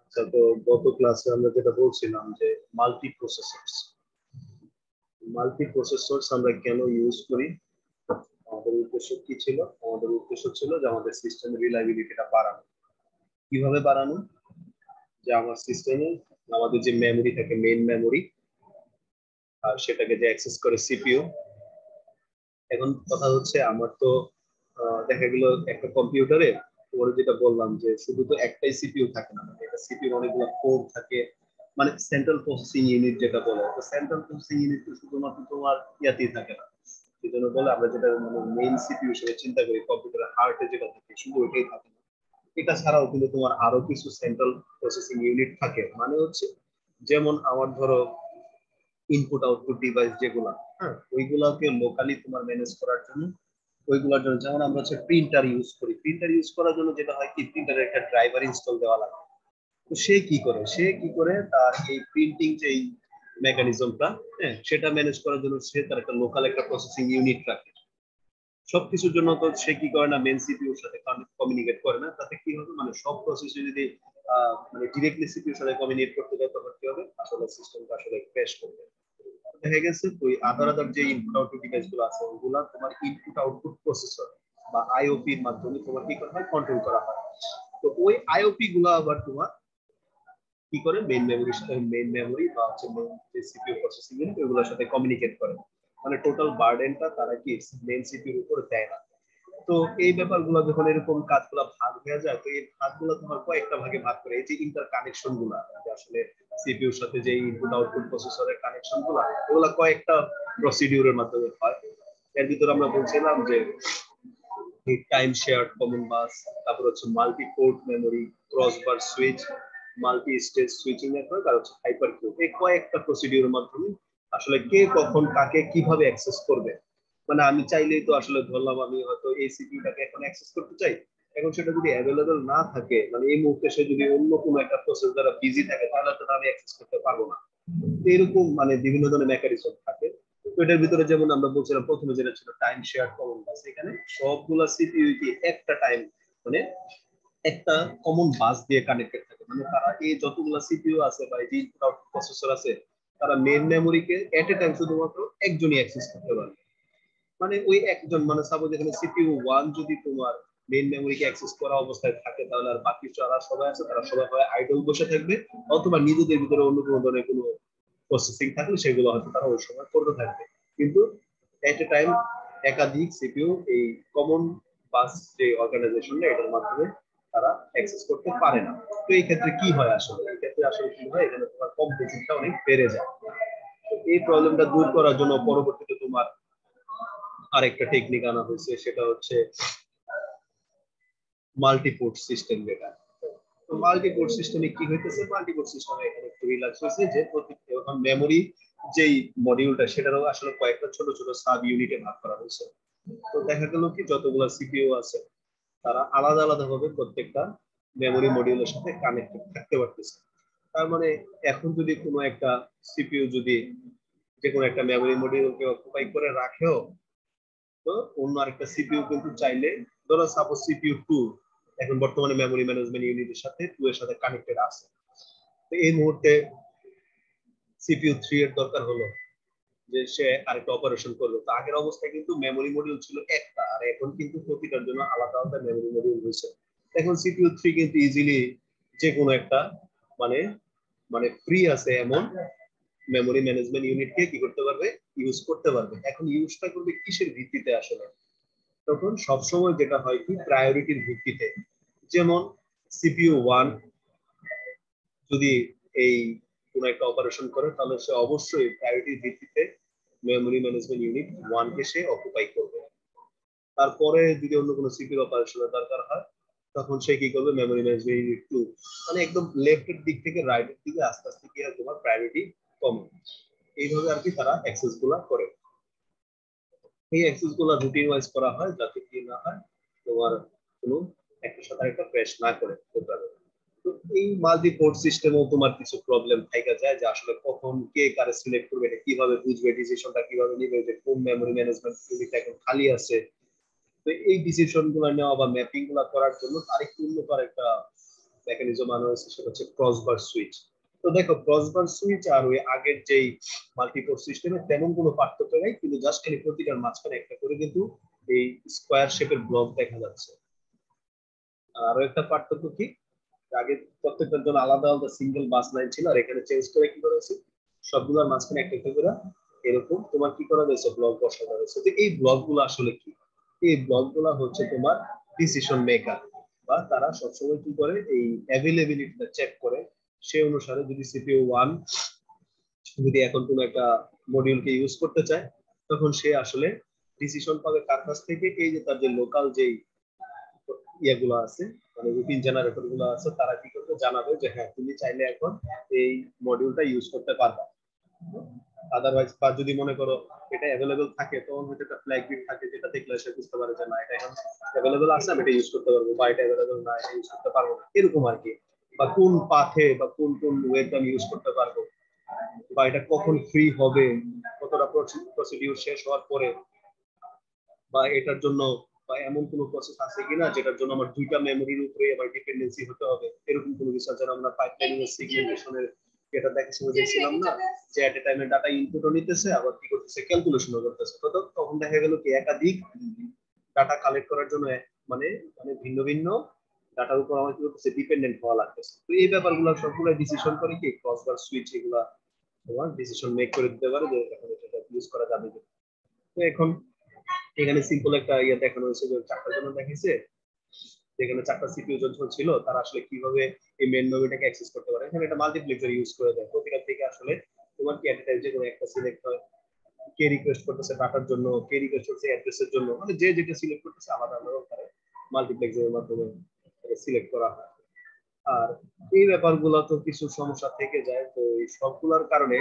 আচ্ছা, তো গত ক্লাসে আমরা যেটা বলছিলাম যে মাল্টি প্রসেসরস আমরা কেন ইউজ করি, আমাদের উদ্দেশ্য কি ছিল? আমাদের উদ্দেশ্য ছিল যে আমাদের সিস্টেমের রিলায়েবিলিটিটা বাড়ানো। কিভাবে বাড়ানো? যে আমার সিস্টেমে আমাদের যে মেমোরি থাকে, মেইন মেমোরি, আর সেটাকে যে অ্যাক্সেস করে সিপিইউ। এখন কথা হচ্ছে আমার তো দেখা গেল একটা কম্পিউটারে ওর যেটা বললাম যে শুধু তো একটাই সিপিইউ থাকে না, মানে এটা সিপিইউ অনেকগুলো কোর থাকে, মানে সেন্ট্রাল প্রসেসিং ইউনিট যেটা বলে। তো সেন্ট্রাল প্রসেসিং ইউনিট তো শুধুমাত্র তোমার ইয়াতেই থাকে না, সেই জন্য বলে আমরা যেটা মানে মেইন সিপিইউ হিসেবে চিন্তা করি, কম্পিউটারের হার্টে যেটা থাকে শুধু ওইটাই থাকে না। এটা ছাড়াও কিন্তু তোমার আরো কিছু সেন্ট্রাল প্রসেসিং ইউনিট থাকে, মানে হচ্ছে যেমন আমার ধরো ইনপুট আউটপুট ডিভাইস যেগুলা, হ্যাঁ, ওইগুলাকে লোকালি তোমার ম্যানেজ করার জন্য, ওইগুলোর জন্য যেমন আমরা হচ্ছে প্রিন্টার ইউজ করি। প্রিন্টার ইউজ করার জন্য যেটা হয় কি, প্রিন্টারের একটা ড্রাইভার ইনস্টল দেওয়া লাগে। তো সে কি করে তার এই প্রিন্টিং যে মেকানিজমটা, হ্যাঁ, সেটা ম্যানেজ করার জন্য সে তার একটা লোকাল একটা প্রসেসিং ইউনিট রাখে। সবকিছুর জন্য তো সে কি করে না, মেন সিপিইউর সাথে কমিউনিকেট করে না। তাতে কি হবে, মানে সব প্রসেসে যদি মানে ডিরেক্টলি সিপিইউর সাথে কমিউনিকেট করতে যায়, তখন কি হবে, আসলে সিস্টেমটা আসলে ক্র্যাশ করবে। দেখা গেছে ওই আদার আদার যে ইনপুট আউটপুট ডিভাইস গুলো আছে, ওগুলা তোমার ইনপুট আউটপুট প্রসেসর বা আইওপি এর মাধ্যমে তোমার কি করা হয়, কন্ট্রোল করা হয়। তো ওই আইওপি গুলো আবার তোমার কি করে, মেইন মেমোরি বা হচ্ছে যে সিপিইউ প্রসেসিং ইউনিট, ওইগুলোর সাথে কমিউনিকেট করে। মানে টোটাল বার্ডেনটা তারা কি মেইন সিপিইউর উপর দেয় না। তো এই ব্যাপারগুলো যখন এরকম কাজগুলো ভাগ হয়ে যায়, তো এই ভাগগুলো তোমার কয়েকটা ভাগে ভাগ করে। এই যে ইন্টার কানেকশন গুলা, যে আসলে সিপিইউর সাথে যে ইনপুট আউটপুট প্রসেসরের কানেকশন গুলা, এগুলা কয়েকটা প্রসিডিউরের মাধ্যমে হয়। এর ভিতরে আমরা বলছিলাম যে টাইম শেয়ার্ড কমন বাস, তারপর হচ্ছে multi port memory, crossbar switch, multi stage switching network, আর হচ্ছে হাইপার কিউ। এই কয়েকটা প্রসিডিউরের মাধ্যমে আসলে কে কখন কাকে কিভাবে অ্যাক্সেস করবে। মানে আমি চাইলেই তো আসলে ধরলাম আমি হয়তো এই সিপিইউটাকে এখন অ্যাক্সেস করতে চাই, এখন সেটা যদি অ্যাভেলেবল না থাকে, মানে এই মুহূর্তে সে যদি অন্য কোনো একটা প্রসেস দ্বারা বিজি থাকে, তাহলে তো আমি অ্যাক্সেস করতে পারবো না। তো এরকম মানে বিভিন্ন ধরনের মেকানিজম থাকে। তো এটার ভিতরে যেমন আমরা বলছিলাম প্রথমে যেটা ছিল টাইম শেয়ার কমন বাস, এখানে সবগুলা সিপিইউ কি একটা টাইম, মানে একটা কমন বাস দিয়ে কানেক্টেড থাকে। মানে তারা এই যতগুলা সিপিইউ আছে বা এই যে ইনপুট আউটপুট প্রসেসর আছে, তারা মেইন মেমোরিকে এট এ টাইম শুধুমাত্র একজনই অ্যাক্সেস করতে পারে। মানে ওই একজন, মানে সাপোজ এখানে সিপিইউ 1 যদি তোমার মেইন মেমোরিকে অ্যাক্সেস করা অবস্থায় থাকে, তাহলে আর বাকি যারা সবাই আছে তারা সবাই হয় আইডল বসে থাকবে, অথবা নিজেদের ভিতরে অন্য কোনো ধরনের কোনো প্রসেসিং থাকলে সেগুলো হয়তো তারা ওই সময় করতে থাকবে। কিন্তু এট এ টাইম একাধিক সিপিইউ এই কমন বাস যে অর্গানাইজেশন, এটার মাধ্যমে তারা অ্যাক্সেস করতে পারে না। তো এই ক্ষেত্রে কি হয়, আসলে এই ক্ষেত্রে আসলে কি হয়, এখানে তোমার কম্পিটিশনটা অনেক বেড়ে যায়। তো এই প্রবলেমটা দূর করার জন্য পরবর্তীতে তোমার আরেকটা টেকনিক আনা হয়েছে, সেটা হচ্ছে মাল্টিপোর্ট সিস্টেম। যেটা তো মাল্টিপোর্ট সিস্টেমে কি হইতেছে, মাল্টিপোর্ট সিস্টেমে এখানে একটু রিল্যাক্স হয়েছে যে প্রত্যেকটা এখন মেমোরি যেই মডিউলটা, সেটারও আসলে কয়েকটা ছোট ছোট সাব ইউনিটে ভাগ করা হয়েছে। তো দেখা গেল কি যতগুলো সিপিইউ আছে, তারা আলাদা আলাদা ভাবে প্রত্যেকটা মেমোরি মডিউলের সাথে কানেক্টেড থাকতে পারতেছে। তার মানে এখন যদি কোনো একটা সিপিইউ যদি যে কোনো একটা মেমোরি মডিউলকে অকুপাই করে রাখেও, তো অন্য আরেকটা সিপিইউ কিন্তু চাইলে, ধরো সাপোজ সিপিইউ 2 এখন বর্তমানে মেমোরি ম্যানেজমেন্ট ইউনিটের সাথে 2 এর সাথে কানেক্টেড আছে, তো এই মুহূর্তে সিপিইউ 3 এর দরকার হলো যে সে আরেকটা অপারেশন করবে। তো আগের অবস্থায় কিন্তু মেমোরি মডিউল ছিল একটা, আর এখন কিন্তু প্রতিটার জন্য আলাদা আলাদা মেমোরি মডিউল হয়েছে। এখন সিপিইউ 3 কিন্তু ইজিলি যে কোনো একটা মানে মানে ফ্রি আছে এমন মেমোরি ম্যানেজমেন্ট ইউনিটকে কি করতে পারবে, ইউজ করতে পারবে। এখন ইউজটা করবে কিসের ভিত্তিতে আসলে, তখন সবসময় যেটা হয় কি, প্রায়োরিটির ভিত্তিতে। যেমন সিপিইউ 1 যদি এই কোন একটা অপারেশন করে, তাহলে সে অবশ্যই প্রায়োরিটির ভিত্তিতে মেমোরি ম্যানেজমেন্ট ইউনিট 1 কে সে অকুপাই করবে। তারপরে যদি অন্য কোনো সিপিইউ অপারেশনের দরকার হয়, তখন সে কি করবে, মেমোরি ম্যানেজমেন্ট ইউনিট 2। মানে একদম লেফটের দিক থেকে রাইটের দিকে আস্তে আস্তে কি হয়, তোমার প্রায়োরিটি কমে। এইভাবে আর কি তারা অ্যাক্সেস গুলা করে। এই অ্যাক্সেস গুলা রুটিন ওয়াইজ করা হয়, যাতে কি না হয়, তোমার কোনো একটা সাথে একটা ক্র্যাশ না করে প্রোগ্রামে। তো এই মাল্টি পোর্ট সিস্টেমেও তোমার কিছু প্রবলেম থাকা যায়, যে আসলে কখন কে কারে সিলেক্ট করবে, এটা কিভাবে বুঝবে, ডিসিশনটা কিভাবে নিবে, যে কোন মেমোরি ম্যানেজমেন্ট ইউনিট এখন খালি আছে। তো এই ডিসিশন গুলো নেওয়া বা ম্যাপিং গুলো করার জন্য আরেকটু উন্নত একটা মেকানিজম আনা হয়েছে সেটা হচ্ছে ক্রসবার সুইচ। তো দেখো ক্রসবার সুইচ আর ওই আগের যেই মাল্টিপোর্ট সিস্টেমে তেমন কোনো পার্থক্য নেই, কিন্তু জাস্ট খালি প্রতিটার মাঝখানে একটা করে কিন্তু এই স্কোয়ার শেপের ব্লক দেখা যাচ্ছে। আরো একটা পার্থক্য কি, আগে প্রত্যেকটার জন্য আলাদা আলাদা সিঙ্গেল বাস লাইন ছিল, আর এখানে চেঞ্জ করে কি করেছে সবগুলোর মাঝখানে একটা একটা করে এরকম তোমার কি করা হয়েছে ব্লক বসানো হয়েছে। তো এই ব্লক গুলো আসলে কি, এই ব্লক গুলা হচ্ছে তোমার ডিসিশন মেকার, বা তারা সবসময় কি করে এই অ্যাভেলেবিলিটিটা চেক করে। সে অনুসারে যদি সিপিইউ 1 যদি এখন কোনো একটা মডিউলকে ইউজ করতে চায়, তখন সে আসলে ডিসিশন পাবে কার কাছ থেকে, এই যে তার যে লোকাল যেই ইয়েগুলো আছে মানে রুটিন জেনারেটর গুলো আছে, তারা কি করবে জানাবে যে হ্যাঁ তুমি চাইলে এখন এই মডিউলটা ইউজ করতে পারবা। আদারওয়াইজ বা যদি মনে করো এটা অ্যাভেলেবল থাকে, তখন হয়তো একটা ফ্ল্যাগ বিট থাকে যেটা দেখলে সে বুঝতে পারে যে না এটা এখন অ্যাভেলেবল আছে, আমি এটা ইউজ করতে পারবো, বা এটা অ্যাভেলেবল না এটা ইউজ করতে পারবো না, এরকম আর কি। বা কোন পাথে বা কোন কোন ওয়েতে আমি ইউজ করতে পারবো, বা এটা কখন ফ্রি হবে, কতটা প্রসিডিউর শেষ হওয়ার পরে, বা এটার জন্য বা এমন কোনো প্রসেস আছে কিনা যেটার জন্য আমার দুইটা মেমোরির উপরে আমার ডিপেন্ডেন্সি হতে হবে, এরকম কোনো কিছু আছে। আমরা পাইপলাইনিং এর সেগমেন্টেশনের এটা দেখার সময় দেখছিলাম না, যে এট এ টাইমে ডাটা ইনপুটও নিতেছে আবার কি করতেছে ক্যালকুলেশনও করতেছে। তো তখন দেখা গেল কি একাধিক ডাটা কালেক্ট করার জন্য মানে মানে ভিন্ন ভিন্ন ডাটার উপর আমার কি করতেছে ডিপেন্ডেন্ট হওয়া লাগতেছে। তো এই ব্যাপারগুলো সবগুলো ডিসিশন করে কি ক্রসবার সুইচ এগুলা তোমার ডিসিশন মেক করে দিতে পারে যে এখন এটা ইউজ করা যাবে। তো এখন এখানে সিম্পল একটা ইয়ে দেখানো হয়েছে যে চারটার জন্য দেখেছে, যেখানে চারটা সিপিইউ যন্ত্র ছিল তারা আসলে কিভাবে এই মেন মেমোরিটাকে অ্যাক্সেস করতে পারে। এখানে একটা মাল্টিপ্লেক্সার ইউজ করে দেয়, প্রতিটা থেকে আসলে তোমার কি একটা যে কোনো একটা সিলেক্ট হয়, কে রিকোয়েস্ট করতেছে ডাটার জন্য, কে রিকোয়েস্ট করতেছে অ্যাড্রেসের জন্য, মানে যে যেটা সিলেক্ট করতেছে আলাদা আলাদা করে মাল্টিপ্লেক্সারের মাধ্যমে সিলেক্ট করা হয়। আর এই ব্যাপারগুলো তো কিছু সমস্যা থেকে যায়, তো এই সবগুলোর কারণে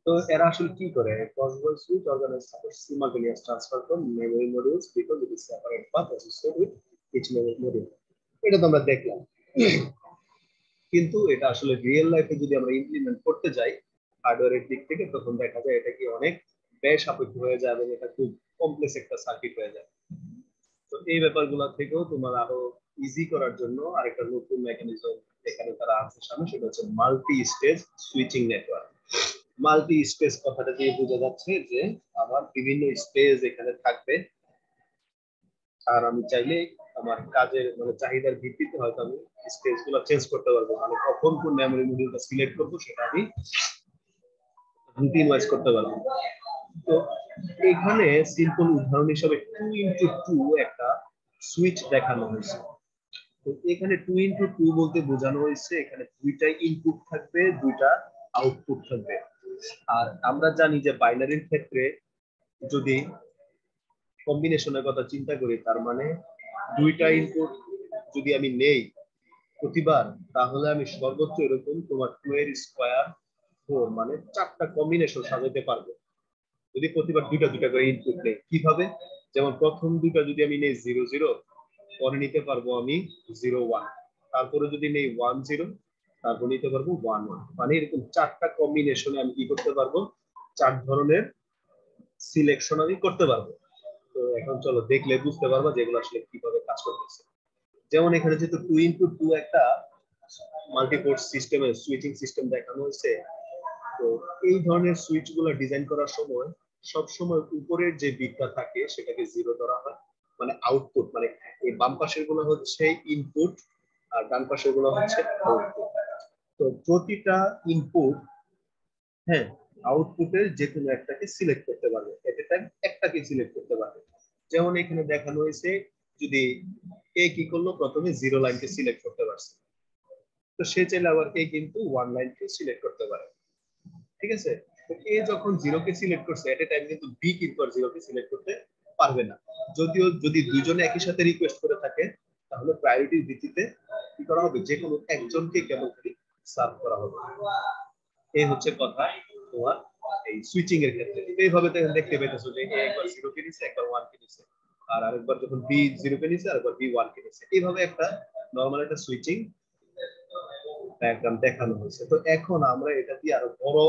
তো এরা আসলে কি করে crossbar switch organise support simultaneous transfer from memory modules because it is separate path associated with each memory module. এটা তো আমরা দেখলাম, কিন্তু এটা আসলে রিয়েল লাইফে যদি আমরা ইমপ্লিমেন্ট করতে যাই হার্ডওয়্যারের দিক থেকে, তখন দেখা যায় এটা কি অনেক ব্যয় সাপেক্ষ হয়ে যাবে, এটা খুব কমপ্লেক্স একটা সার্কিট হয়ে যায়। তো এই ব্যাপারগুলো থেকেও তোমার আরো ইজি করার জন্য আরেকটা নতুন মেকানিজম এখানে তারা আছে সামনে, সেটা হচ্ছে multi stage switching network. Multi space কথাটা দিয়ে বোঝা যাচ্ছে যে আমার বিভিন্ন স্পেস এখানে থাকবে, আর আমি চাইলে আমার কাজের মানে চাহিদার ভিত্তিতে হয়তো আমি স্পেস গুলো চেঞ্জ করতে পারবো, মানে কখন কোন মেমোরি মডিউলটা সিলেক্ট করবো সেটা আমি রুটিন ওয়াইজ করতে পারবো। তো এখানে সিম্পল উদাহরণ হিসেবে 2x2 একটা সুইচ দেখানো হয়েছে। তো এখানে 2x2 বলতে বোঝানো হয়েছে এখানে দুইটা ইনপুট থাকবে, দুইটা আউটপুট থাকবে। আর আমরা জানি যে বাইনারির ক্ষেত্রে যদি কম্বিনেশনের কথা চিন্তা করি, তার মানে দুইটা ইনপুট যদি আমি নেই প্রতিবার, তাহলে আমি সর্বোচ্চ এরকম তোমার 2 এর স্কয়ার 4 মানে চারটা কম্বিনেশন সাজাতে পারবো যদি প্রতিবার দুইটা দুইটা করে ইনপুট নেই। কিভাবে, যেমন প্রথম দুইটা যদি আমি নেই 0 0, পরে নিতে পারবো আমি 0 1, তারপরে যদি নেই 1 0, তারপর নিতে পারবো 1 1, মানে এরকম চারটা কম্বিনেশনে আমি কি করতে পারবো, চার ধরনের সিলেকশন আমি করতে পারবো। তো এখন চলো দেখলে বুঝতে পারবো যেগুলো আসলে কিভাবে কাজ করতেছে। যেমন এখানে যেহেতু 2x2 একটা মাল্টিপোর্ট সিস্টেমের সুইচিং সিস্টেম দেখানো হয়েছে, তো এই ধরনের সুইচ গুলো ডিজাইন করার সময় সব সময় উপরের যে বিটটা থাকে সেটাকে 0 ধরা হয়, মানে আউটপুট, মানে এই বাম পাশের গুলো হচ্ছে ইনপুট আর ডান পাশের গুলো হচ্ছে আউটপুট। তো প্রতিটা ইনপুট হ্যাঁ আউটপুটের যে কোনো একটাকে সিলেক্ট করতে পারবে, এট এ টাইম একটাকে সিলেক্ট করতে পারবে। যেমন এখানে দেখানো হয়েছে যদি এ কি করলো প্রথমে 0 লাইনকে সিলেক্ট করতে পারছে, তো সে চাইলে আবার এ কিন্তু 1 লাইনকে সিলেক্ট করতে পারে। ঠিক আছে, তো এ যখন 0 কে সিলেক্ট করছে এট এ টাইম কিন্তু বি কিন্তু আর 0 কে সিলেক্ট করতে পারবে না। যদিও যদি দুইজনে একই সাথে রিকোয়েস্ট করে থাকে, তাহলে প্রায়োরিটির ভিত্তিতে কি করা হবে, যে কোনো একজনকে কেবল সার্ভ করা হবে। এই হচ্ছে কথা তোমার এই সুইচিং এর ক্ষেত্রে। এইভাবে দেখতে পেতেছো যে এ একবার 0 কে নিছে, একবার 1 কে নিছে, আর আরেকবার যখন বি 0 কে নিছে আরেকবার বি 1 কে নিছে, এইভাবে একটা নরমাল একটা সুইচিং ডায়াগ্রাম দেখানো হয়েছে। তো এখন আমরা এটা দিয়ে আরো বড়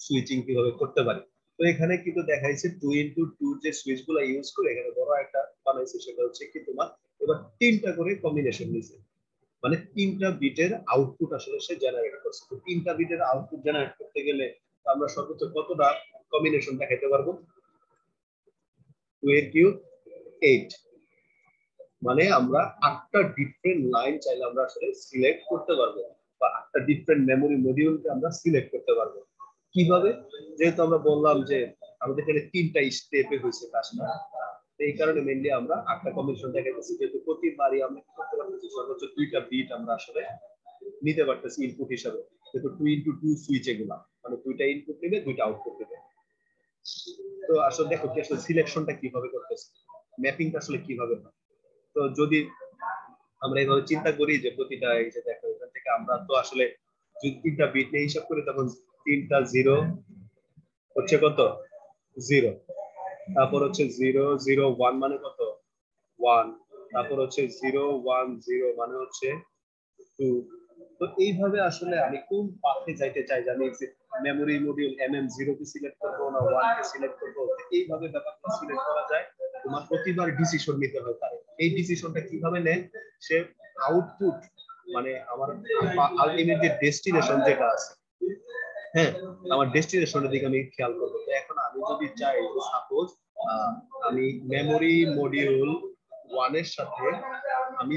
সুইচিং কিভাবে করতে পারি। তো এখানে কিন্তু দেখাইছে 2x2 যে সুইচ গুলো ইউজ করে এখানে বড় একটা বানাইছে, সেটা হচ্ছে কি তোমার এবার তিনটা করে কম্বিনেশন নিছে, মানে তিনটা বিটের আউটপুট আসলে সে জেনারেট করছে। তো তিনটা বিটের আউটপুট জেনারেট করতে গেলে আমরা সর্বোচ্চ কতটা কম্বিনেশন দেখাইতে পারবো? 2x8, মানে আমরা 8টা ডিফারেন্ট লাইন চাইলে আমরা আসলে সিলেক্ট করতে পারবো, বা 8টা ডিফারেন্ট মেমোরি মডিউলকে আমরা সিলেক্ট করতে পারবো। কিভাবে? যেহেতু আমরা বললাম যে আমাদের এখানে তিনটা স্টেপে হয়েছে কাজটা, এই কারণে মেইনলি আমরা 8টা কম্বিনেশন দেখাইতেছি, যেহেতু প্রতিবারই আমরা কি করতে পারতেছি সর্বোচ্চ 2টা বিট আমরা আসলে নিতে পারতেছি ইনপুট হিসাবে, যেহেতু 2x2 সুইচ এগুলা, মানে 2টা ইনপুট নেবে 2টা আউটপুট নেবে। তো আসলে দেখো কি আসলে সিলেকশনটা কিভাবে করতেছে, ম্যাপিংটা আসলে কিভাবে হয়। তো যদি আমরা এইভাবে চিন্তা করি যে প্রতিটা এই যে দেখো এখান থেকে আমরা তো আসলে যদি তিনটা বিট নিয়ে হিসাব করি তখন তিনটা জিরো হচ্ছে কত? 0। তারপর হচ্ছে 0 0 1 মানে কত? 1। তারপর হচ্ছে 0 1 0 মানে হচ্ছে 2। তো এইভাবে আসলে আমি কোন পাথে যাইতে চাই, যে আমি মেমোরি মডিউল MM0 কে সিলেক্ট করবো না 1 কে সিলেক্ট করবো, এইভাবে ব্যাপারটা সিলেক্ট করা যায়। তোমার প্রতিবার ডিসিশন নিতে হয় তার। এই ডিসিশনটা কিভাবে নেয়? সে আউটপুট, মানে আমার আলটিমেট যে ডেস্টিনেশন যেটা আছে, হ্যাঁ, আমার ডেস্টিনেশনের দিকে আমি খেয়াল করবো। তো এখন আমি যদি চাই যে সাপোজ আমি মেমোরি মডিউল 1 এর সাথে আমি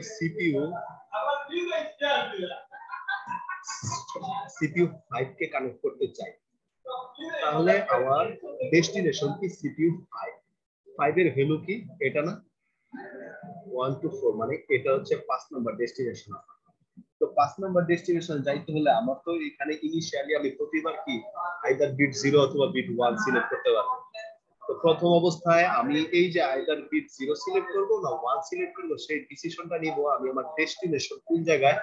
CPU 5 কে কানেক্ট করতে চাই, তাহলে আমার ডেস্টিনেশন কি CPU 5 এর ভ্যালু কি এটা না 1 to 4, মানে এটা হচ্ছে 5 নাম্বার ডেস্টিনেশন। তো 5 নাম্বার ডেস্টিনেশন যাইতে হলে আমার তো এখানে ইনিশিয়ালি আমি প্রতিবার কি আইদার বিট 0 অথবা বিট 1 সিলেক্ট করতে পারবো। তো প্রথম অবস্থায় আমি এই যে আইদার বিট 0 সিলেক্ট করব না 1 সিলেক্ট করব, সেই ডিসিশনটা নিব আমি আমার ডেস্টিনেশন কোন জায়গায়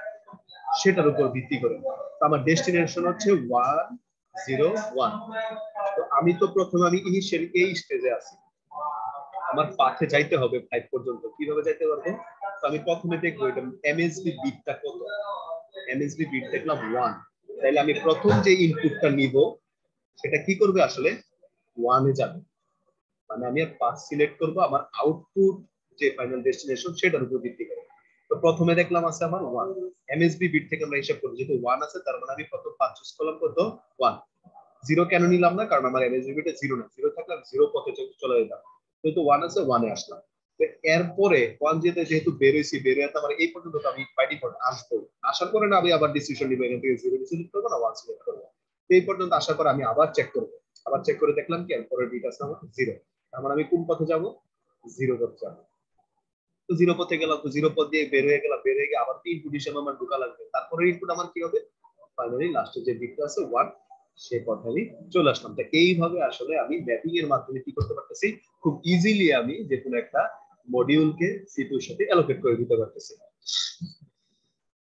সেটার উপর ভিত্তি করে। তো আমার ডেস্টিনেশন হচ্ছে 1 0 1। তো আমি তো প্রথমে আমি ইনিশিয়ালি এই স্টেজে আছি, আমার পাথে যাইতে হবে 5 পর্যন্ত। কিভাবে যাইতে পারবো? তো আমি প্রথমে দেখবো এটা এমএসবি বিটটা কত। এমএসবি বিট দেখলাম 1, তাহলে আমি প্রথম যে ইনপুটটা নিব সেটা কি করবে আসলে 1 এ যাবে, মানে আমি আর পাস সিলেক্ট করব আমার আউটপুট যে ফাইনাল ডেস্টিনেশন সেটার উপর ভিত্তি করে। তো প্রথমে দেখলাম আছে আমার 1, এমএসবি বিট থেকে আমরা হিসাব করব, যেহেতু 1 আছে তার মানে আমি প্রথম 5 চুজ করলাম কত 1। 0 কেন নিলাম না? কারণ আমার এমএসবি বিটে 0 না, 0 থাকলে 0 পথে চলে যেতাম, যেহেতু 1 আছে 1 এ আসলাম। তো এরপরে 1 যেহেতু বেরোইছি, বেরোয় আমার এই পর্যন্ত আমি বাই ডিফল্ট আসবো, আসার পরে না আমি আবার ডিসিশন নিব এখান থেকে 0 সিলেক্ট করবো না 1 সিলেক্ট করবো। তো এই পর্যন্ত আসার পর আমি আবার চেক করবো, আবার চেক করে দেখলাম কি পরের বিট আছে আমার 0, তার মানে আমি কোন পথে যাব? 0 পথে যাবো। তো 0 পথে গেলাম, তো 0 পথ দিয়ে বের হয়ে গেলাম, বের হয়ে গিয়ে আবার ইনপুট হিসেবে আমার ঢোকা লাগবে, তারপরে ইনপুট আমার কি হবে? ফাইনালি লাস্টে যে বিটটা আছে 1, সেই পথে আমি চলে আসলাম। তো এইভাবে আসলে আমি ম্যাপিং এর মাধ্যমে কি করতে পারতেছি, খুব ইজিলি আমি যে কোনো একটা মডিউলকে সিপিইউর সাথে অ্যালোকেট করে দিতে পারতেছি।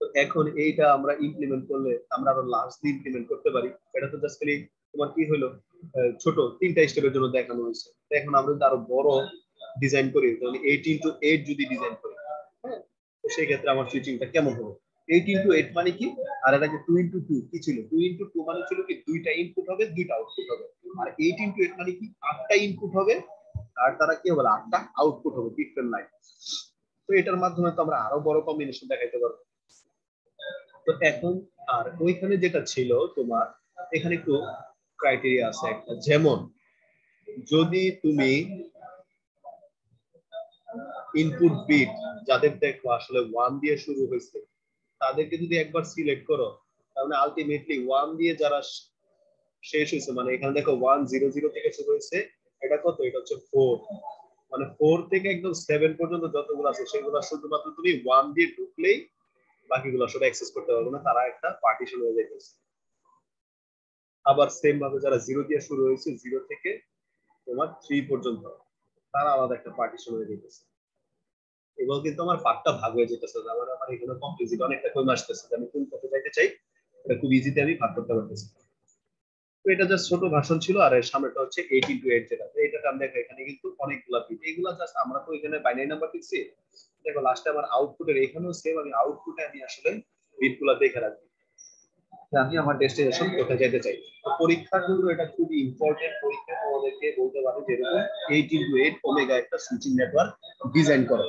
তো এখন এইটা আমরা ইমপ্লিমেন্ট করলে আমরা আরো লাস্ট দিয়ে ইমপ্লিমেন্ট করতে পারি। এটা তো জাস্ট খালি তোমার কি হলো ছোট 3টা স্টেপের জন্য দেখানো হয়েছে। তো এখন আমরা যদি আরো বড় ডিজাইন করি, তাহলে 8x8 যদি ডিজাইন করি, হ্যাঁ, তো সেই ক্ষেত্রে আমার সুইচিংটা কেমন হবে? 8x8 মানে কি? আর এটাকে 2x2 কি ছিল? 2x2 মানে ছিল কি দুইটা ইনপুট হবে দুইটা আউটপুট হবে। আর 8x8 মানে কি 8টা ইনপুট হবে আর তারা কি হবে 8টা আউটপুট হবে ডিফারেন্ট লাইন। তো এটার মাধ্যমে তো আমরা আরো বড় কম্বিনেশন দেখাইতে পারবো। তো এখন আর ওইখানে যেটা ছিল তোমার, এখানে একটু ক্রাইটেরিয়া আছে একটা, যেমন যদি তুমি ইনপুট বিট যাদের দেখো আসলে 1 দিয়ে শুরু হয়েছে তাদেরকে যদি একবার সিলেক্ট করো, তাহলে আলটিমেটলি 1 দিয়ে যারা শেষ হয়েছে, মানে এখানে দেখো 1 0 0 থেকে শুরু হয়েছে, এটা কত? এটা হচ্ছে 4, মানে 4 থেকে একদম 7 পর্যন্ত যতগুলো আছে সেগুলো শুধুমাত্র তুমি 1 দিয়ে ঢুকলেই বাকিগুলো সব অ্যাক্সেস করতে পারবে না, তারা একটা পার্টিশন হয়ে যাইতেছে। আবার সেম ভাবে যারা 0 দিয়ে শুরু হয়েছে 0 থেকে তোমার 3 পর্যন্ত, তারা আলাদা একটা পার্টিশন হয়ে যেতেছে। এবং কিন্তু আমার পার্টটা ভাগ হয়ে যেতেছে, আমার আমার এখানে কমপ্লিসিটি অনেকটা কমে আসতেছে, আমি কোন পথে যাইতে চাই এটা খুব ইজিতে আমি ভাগ করতে পারতেছি। তো এটা জাস্ট ছোট ভাষণ ছিল, আর এর সামনেটা হচ্ছে 8x8 যেটা, এইটাতে আমরা দেখো এখানে কিন্তু অনেকগুলা বিট, এগুলা জাস্ট আমরা তো এখানে বাইনারি নাম্বার দিচ্ছি। দেখো লাস্টে আমার আউটপুটের এখানেও সেম, আমি আউটপুটে আমি আসলে বিটগুলা দেখে রাখবো। আমি আমার ডেস্টিনেশন কোথায় যেতে চাই। তো পরীক্ষার জন্য এটা খুবই ইম্পর্টেন্ট। পরীক্ষা তোমাদেরকে বলতে পারে যেরকম 8x8 ওমেগা একটা সুইচিং নেটওয়ার্ক ডিজাইন করো,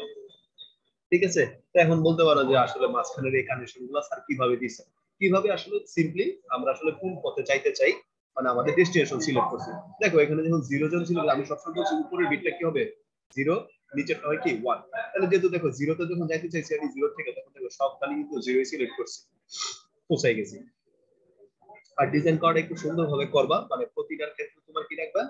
ঠিক আছে। তো এখন বলতে পারো যে আসলে মাঝখানের এই কানেকশন গুলো স্যার কিভাবে দিছে, কিভাবে আসলে সিম্পলি আমরা আসলে কোন পথে চাইতে চাই, মানে আমাদের ডেস্টিনেশন সিলেক্ট করছি। দেখো এখানে যখন 0 জন ছিল, আমি সবসময় বলছি উপরের বিটটা কি হবে 0, নিচেরটা হয় কি 1। তাহলে যেহেতু দেখো 0 তে যখন যাইতে চাইছি আমি 0 থেকে, তখন দেখো সব খালি কিন্তু 0 সিলেক্ট করছি, পৌঁছাই গেছি। আর ডিজাইন করাটা একটু সুন্দরভাবে করবা, মানে প্রতিটার ক্ষেত্রে তোমার কি রাখবা,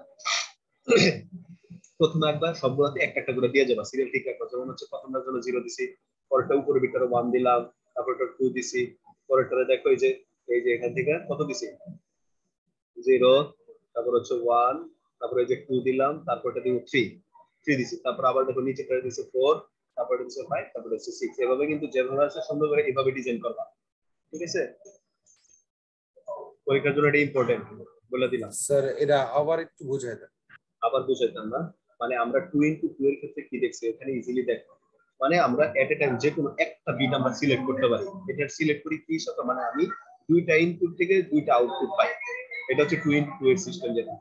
প্রথমে একবার সবগুলোতে একটা একটা করে দিয়ে যাবা, সিরিয়াল ঠিক রাখবা। যেমন হচ্ছে প্রথমটার জন্য 0 দিছি, পরেরটা উপরে ভিতরে 1 দিলাম, তারপরটা 2 দিছি, পরেরটা দেখো এই যে এখান থেকে কত দিছি 0, তারপর হচ্ছে 1, তারপরে এই যে 2 দিলাম, তারপরটা দিব 3 দিছি, তারপর আবার দেখো নিচেটা দিছে 4, তারপরে দিছে 5, তারপরে হচ্ছে 6। এভাবে কিন্তু যেভাবে আছে সুন্দর করে এভাবে ডিজাইন করবা, ঠিক আছে। পরীক্ষার জন্য এটা ইম্পর্টেন্ট বলে দিলাম। স্যার এটা আবার একটু বুঝাই দেন। আবার বুঝাইতাম না, মানে আমরা 2x2 এর ক্ষেত্রে কি দেখছি এখানে ইজিলি দেখো, মানে আমরা এট এ টাইম যে কোনো একটা বিট আমরা সিলেক্ট করতে পারি। এটা সিলেক্ট করি কি সাথে, মানে আমি দুইটা ইনপুট থেকে দুইটা আউটপুট পাই। এটা হচ্ছে 2x2 এর সিস্টেম যেটা।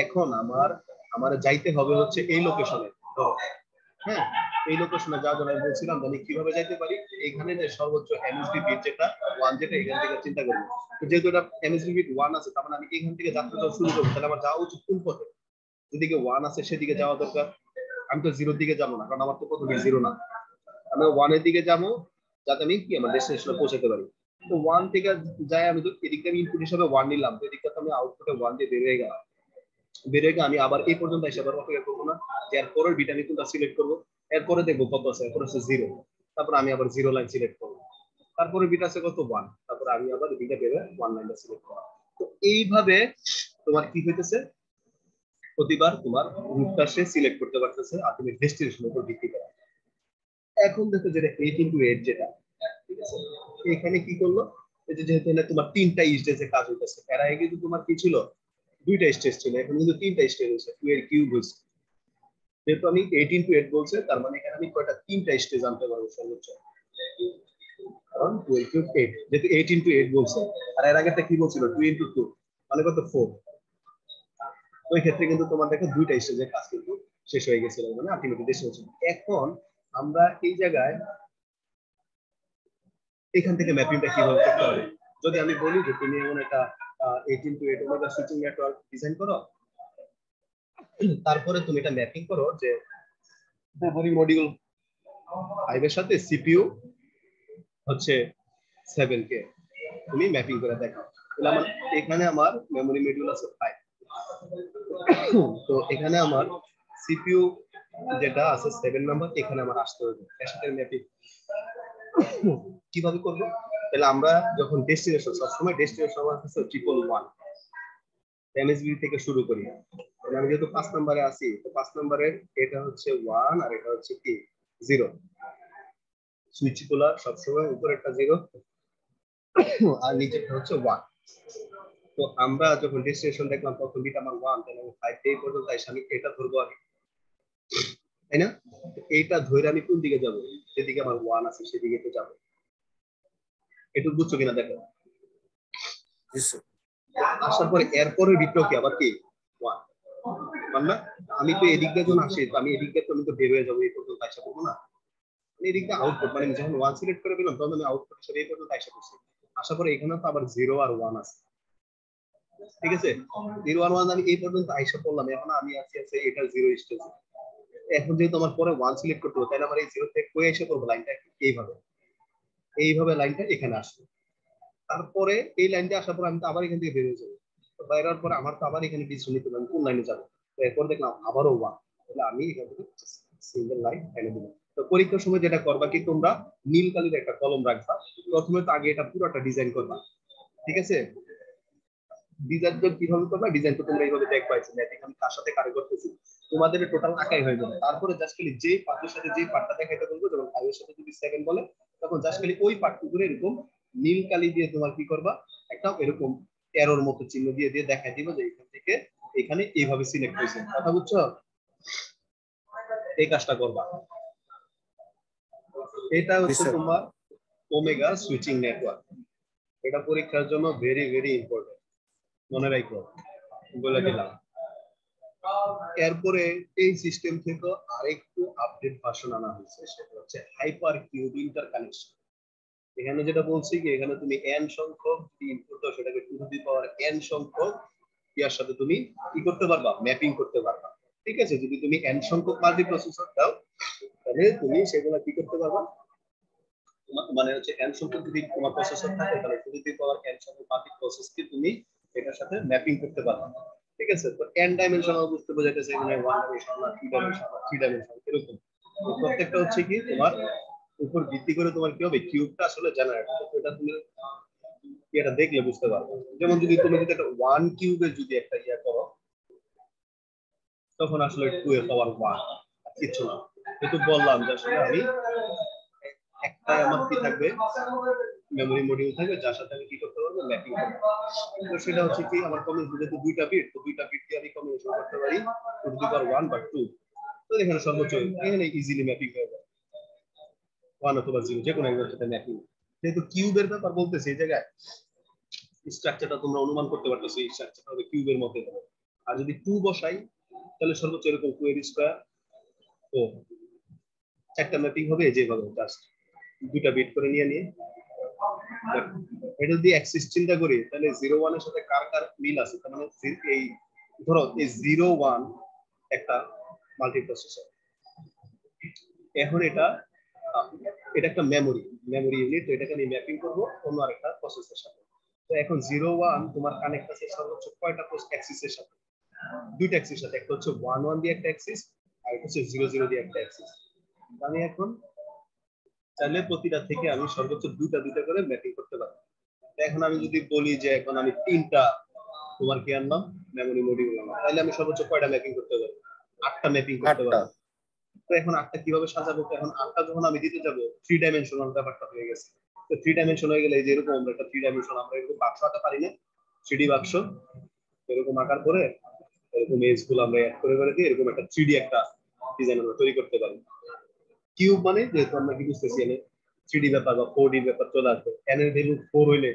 এখন আমার যাইতে হবে হচ্ছে এই লোকেশনে, হ্যাঁ, এই লোকেশনে যাওয়ার জন্য আমি বলছিলাম আমি কিভাবে যাইতে পারি। এখানে যে সর্বোচ্চ এমএসবি বিট যেটা 1, যেটা এখান থেকে চিন্তা করবো। তো যেহেতু এটা এমএসবি বিট 1 আছে, তার মানে আমি এখান থেকে যাত্রা শুরু করবো, তাহলে আমার যাওয়া উচিত কোন পথে, যেদিকে 1 আছে সেদিকে যাওয়া দরকার। আমি তো 0 দিকে যাবো না, কারণ আমার তো প্রথমে 0 না, আমি 1 এর দিকে যাবো, যাতে আমি কি আমার ডেস্টিনেশনে পৌঁছাতে পারি। তো 1 থেকে যাই, আমি তো এদিকে আমি ইনপুট হিসেবে 1 নিলাম, তো এদিকে তো আমি আউটপুটে 1 দিয়ে বেরিয়ে গেলাম। বেরিয়ে গিয়ে আমি আবার এই পর্যন্ত এসে আবার অপেক্ষা করবো না, যে এর পরের বিট আমি কোনটা সিলেক্ট করবো। এরপরে দেখবো কত আছে, এরপরে হচ্ছে 0, তারপর আমি আবার 0 লাইন সিলেক্ট করবো। তারপরে বিট আছে কত 1, তারপর আমি আবার বিটে বেরোয় 1 লাইনটা সিলেক্ট করবো। তো এইভাবে তোমার কি হইতেছে, প্রতিবার তোমার রুটটা সে সিলেক্ট করতে পারতেছে, আর তুমি ডেস্টিনেশনের উপর ভিত্তি করে। এখন দেখো যেটা 8x8 যেটা, ঠিক আছে, এখানে কি করলো, এই যে যেহেতু তোমার 3টা স্টেজে কাজ হইতেছে, এর আগে কিন্তু তোমার কি ছিল 2টা স্টেজ ছিল, এখন কিন্তু 3টা স্টেজ হয়েছে, 2 এর কিউব হয়েছে। যেহেতু আমি 18x8 বলছে, তার মানে এখানে আমি কয়টা 3টা স্টেজ আনতে পারবো সর্বোচ্চ, কারণ 12x8 যেহেতু 18x8 বলছে। আর এর আগেটা কি বলছিল 2x2, মানে কত 4। ওই ক্ষেত্রে কিন্তু তোমার দেখো 2টা স্টেজের কাজ কিন্তু শেষ হয়ে গেছিল, মানে আলটিমেটলি ডেস্টিনেশন। এখন আমরা এই জায়গায় এখান থেকে ম্যাপিংটা কিভাবে করতে হবে, যদি আমি বলি যে তুমি এমন একটা 18x8 omega switching network design করো, তারপরে তুমি এটা ম্যাপিং করো যে মেমোরি মডিউল 5 এর সাথে সিপিইউ হচ্ছে 7K, তুমি ম্যাপিং করে দেখো। তাহলে আমার এখানে আমার মেমোরি মডিউল আছে 5, তো এখানে আমার সিপিইউ যেটা আছে 7 নাম্বার, এখানে আমার আসতে হবে। এর সাথে ম্যাপিং কিভাবে করব, তাহলে আমরা যখন ডেস্টিনেশন, সবসময় ডেস্টিনেশন আমার কাছে 111 এমএসবি থেকে শুরু করি। আমি যেহেতু 5 নম্বরে আছি, তো 5 নম্বরের এটা হচ্ছে 1 আর এটা হচ্ছে কি 0। সুইচ গুলা সবসময় উপরে একটা 0 আর নিচেরটা হচ্ছে 1। তো আমরা যখন ডেস্টিনেশন দেখলাম তখন বিট আমার 1, তাহলে আমি 5 এই পর্যন্ত আইসা আমি এটা ধরবো আগে, তাই না? এইটা ধরে আমি কোন দিকে যাব, যেদিকে আমার 1 আছে সেদিকে তো যাবো। একটু বুঝছো কিনা দেখো। আসার পরে এরপরের বিটটা কি আবার কি 1, মানে আমি তো এদিক দিয়ে যখন আসি, আমি এদিক দিয়ে তো আমি তো বের হয়ে যাবো, এই পর্যন্ত আইসা করবো না। এদিক দিয়ে আউটপুট, মানে যখন 1 সিলেক্ট করে দিলাম তখন আমি আউটপুট হিসেবে এই পর্যন্ত আইসা করছি। আসার পরে এখানে তো আবার 0 আর 1 আছে, ঠিক আছে। 0 আর 1 আমি এই পর্যন্ত আইসা পড়লাম, এখন আমি আছি এটা 0 স্টেজ। এখন যেহেতু আমার পরে 1 সিলেক্ট করতে হবে, তাহলে আমার এই 0 থেকে কই এসে করবো লাইনটা এইভাবে লাইনটা এখানে আসবে। তারপরে এই লাইনটা আসার পর আমি তো আবার এখান থেকে বের হয়ে যাবো। তো বাইরে হওয়ার পরে আমার তো আবার এখানে ডিসিশন নিতে হবে আমি কোন লাইনে যাবো। তো এরপর দেখলাম আবারও 1, তাহলে আমি এখান থেকে সিঙ্গেল লাইন এনে দিলাম। তো পরীক্ষার সময় যেটা করবা কি, তোমরা নীল কালির একটা কলম রাখবা। প্রথমে তো আগে এটা পুরোটা ডিজাইন করবা, ঠিক আছে। ডিজাইন তো কিভাবে করবা, ডিজাইন তো তোমরা এইভাবে দেখবা, আমি কার সাথে কারে করতেছি, তোমাদের টোটাল আঁকাই হয়ে যাবে। তারপরে জাস্ট খালি যে পার্টের সাথে যে পার্টটা দেখাইতে বলবো, যেমন 5 এর সাথে যদি 7 বলে, তখন জাস্ট খালি ওই পার্টটুকু এরকম নীল কালি দিয়ে তোমার কি করবা, একটা এরকম এরোর মতো চিহ্ন দিয়ে দিয়ে দেখাই দিবা যে এখান থেকে এখানে এইভাবে সিলেক্ট হয়েছে। কথা বুঝছো? এই কাজটা করবা। এটা হচ্ছে তোমার ওমেগা সুইচিং নেটওয়ার্ক। এটা পরীক্ষার জন্য ভেরি ভেরি ইম্পর্টেন্ট, মনে রাখো, বলে দিলাম। এরপরে এই সিস্টেম থেকে আরেকটু আপডেট ভার্সন আনা হয়েছে, সেটা হচ্ছে হাইপার কিউব ইন্টারকানেকশন। এখানে যেটা বলছি কি, এখানে তুমি n সংখ্যক ইনপুট দাও, সেটাকে টু দি পাওয়ার n সংখ্যক ইয়ার সাথে তুমি কি করতে পারবা, ম্যাপিং করতে পারবা। ঠিক আছে, যদি তুমি n সংখ্যক মাল্টিপ্রসেসর দাও, তাহলে তুমি সেগুলো কি করতে পারবা, মানে হচ্ছে n সংখ্যক যদি তোমার প্রসেসর থাকে, তাহলে টু দি পাওয়ার n সংখ্যক মাল্টিপ্রসেসকে তুমি এটার সাথে ম্যাপিং করতে পারবা। ঠিক আছে, তো n ডাইমেনশনাল বুঝতে বোঝাইতেছে এখানে 1 ডাইমেনশনাল, 2 ডাইমেনশনাল, 3 ডাইমেনশনাল এরকম। তো প্রত্যেকটা হচ্ছে কি তোমার উপর ভিত্তি করে তোমার কি হবে, কিউবটা আসলে জেনারেট হবে। এটা তুমি এটা দেখলে বুঝতে পারবে। যেমন যদি তুমি যদি একটা 1 কিউবের যদি একটা ইয়া করো, তখন আসলে 2 এর পাওয়ার 1 কিছু না। কিন্তু বললাম যে আসলে আমি একটা আমার কি থাকবে, মেমরি মডিউল থাকবে, যার সাথে আমি কি করতে পারবো, ম্যাপিং করতে পারবো। তো সেটা হচ্ছে কি, আমার কমিউনিকেশন যেহেতু দুইটা বিট, তো দুইটা বিট দিয়ে আমি কমিউনিকেশন করতে পারি টু দি পাওয়ার 1 বা 2। তো এখানে সর্বোচ্চ এখানে ইজিলি ম্যাপিং হয়ে যাবে 1 অথবা 0, যে কোনো একটার সাথে ম্যাপিং। যেহেতু কিউবের ব্যাপার বলতেছে এই জায়গায়, স্ট্রাকচারটা তোমরা অনুমান করতে পারতেছো, এই স্ট্রাকচারটা হবে কিউবের মতো। আর যদি 2 বসাই, তাহলে সর্বোচ্চ এরকম 2 এর স্কয়ার, ও একটা ম্যাপিং হবে যেভাবে জাস্ট দুইটা বিট করে নিয়ে নিয়ে। এটা যদি অ্যাক্সিস চিন্তা করি, তাহলে 0 1 এর সাথে কার কার মিল আছে, তার মানে এই ধরো এই 0 1 একটা মাল্টিপ্রসেসর। এখন এটা এটা একটা মেমরি ইউনিট, তো এটাকে আমি ম্যাপিং করব অন্য আরেকটা প্রসেসের সাথে। তো এখন 0 1 তোমার কানেক্ট আছে সর্বোচ্চ কয়টা অ্যাক্সিসের সাথে, দুইটা অ্যাক্সিস সাথে, একটা হচ্ছে 1 1 দিয়ে একটা অ্যাক্সিস, আর একটা হচ্ছে 0 0 দিয়ে একটা অ্যাক্সিস। আমি এখন চাইলে প্রতিটা থেকে আমি সর্বোচ্চ দুইটা দুইটা করে ম্যাপিং করতে পারি। এখন আমি যদি বলি যে এখন আমি তিনটা তোমার কি আনলাম, মেমরি মডিউল আনলাম, তাহলে আমি সর্বোচ্চ কয়টা ম্যাপিং করতে পারবো, 8টা ম্যাপিং করতে 8টা। পারবো। তো এখন 8টা কিভাবে সাজাবো, এখন 8টা যখন আমি দিতে যাবো, 3 ডাইমেনশনাল ব্যাপারটা হয়ে গেছে। তো 3 ডাইমেনশন হয়ে গেলে এই যে এরকম আমরা একটা 3 ডাইমেনশন আমরা এরকম বাক্স আঁকতে পারি না, 3D বাক্স এরকম আকার করে এরকম এজ গুলো আমরা অ্যাড করে করে দিয়ে এরকম একটা 3D একটা ডিজাইন আমরা তৈরি করতে পারি। কিউব মানে যেহেতু আমরা কি বুঝতেছি, এনে 3D ব্যাপার বা 4D ব্যাপার চলে আসবে, n এর ভ্যালু 4 হইলে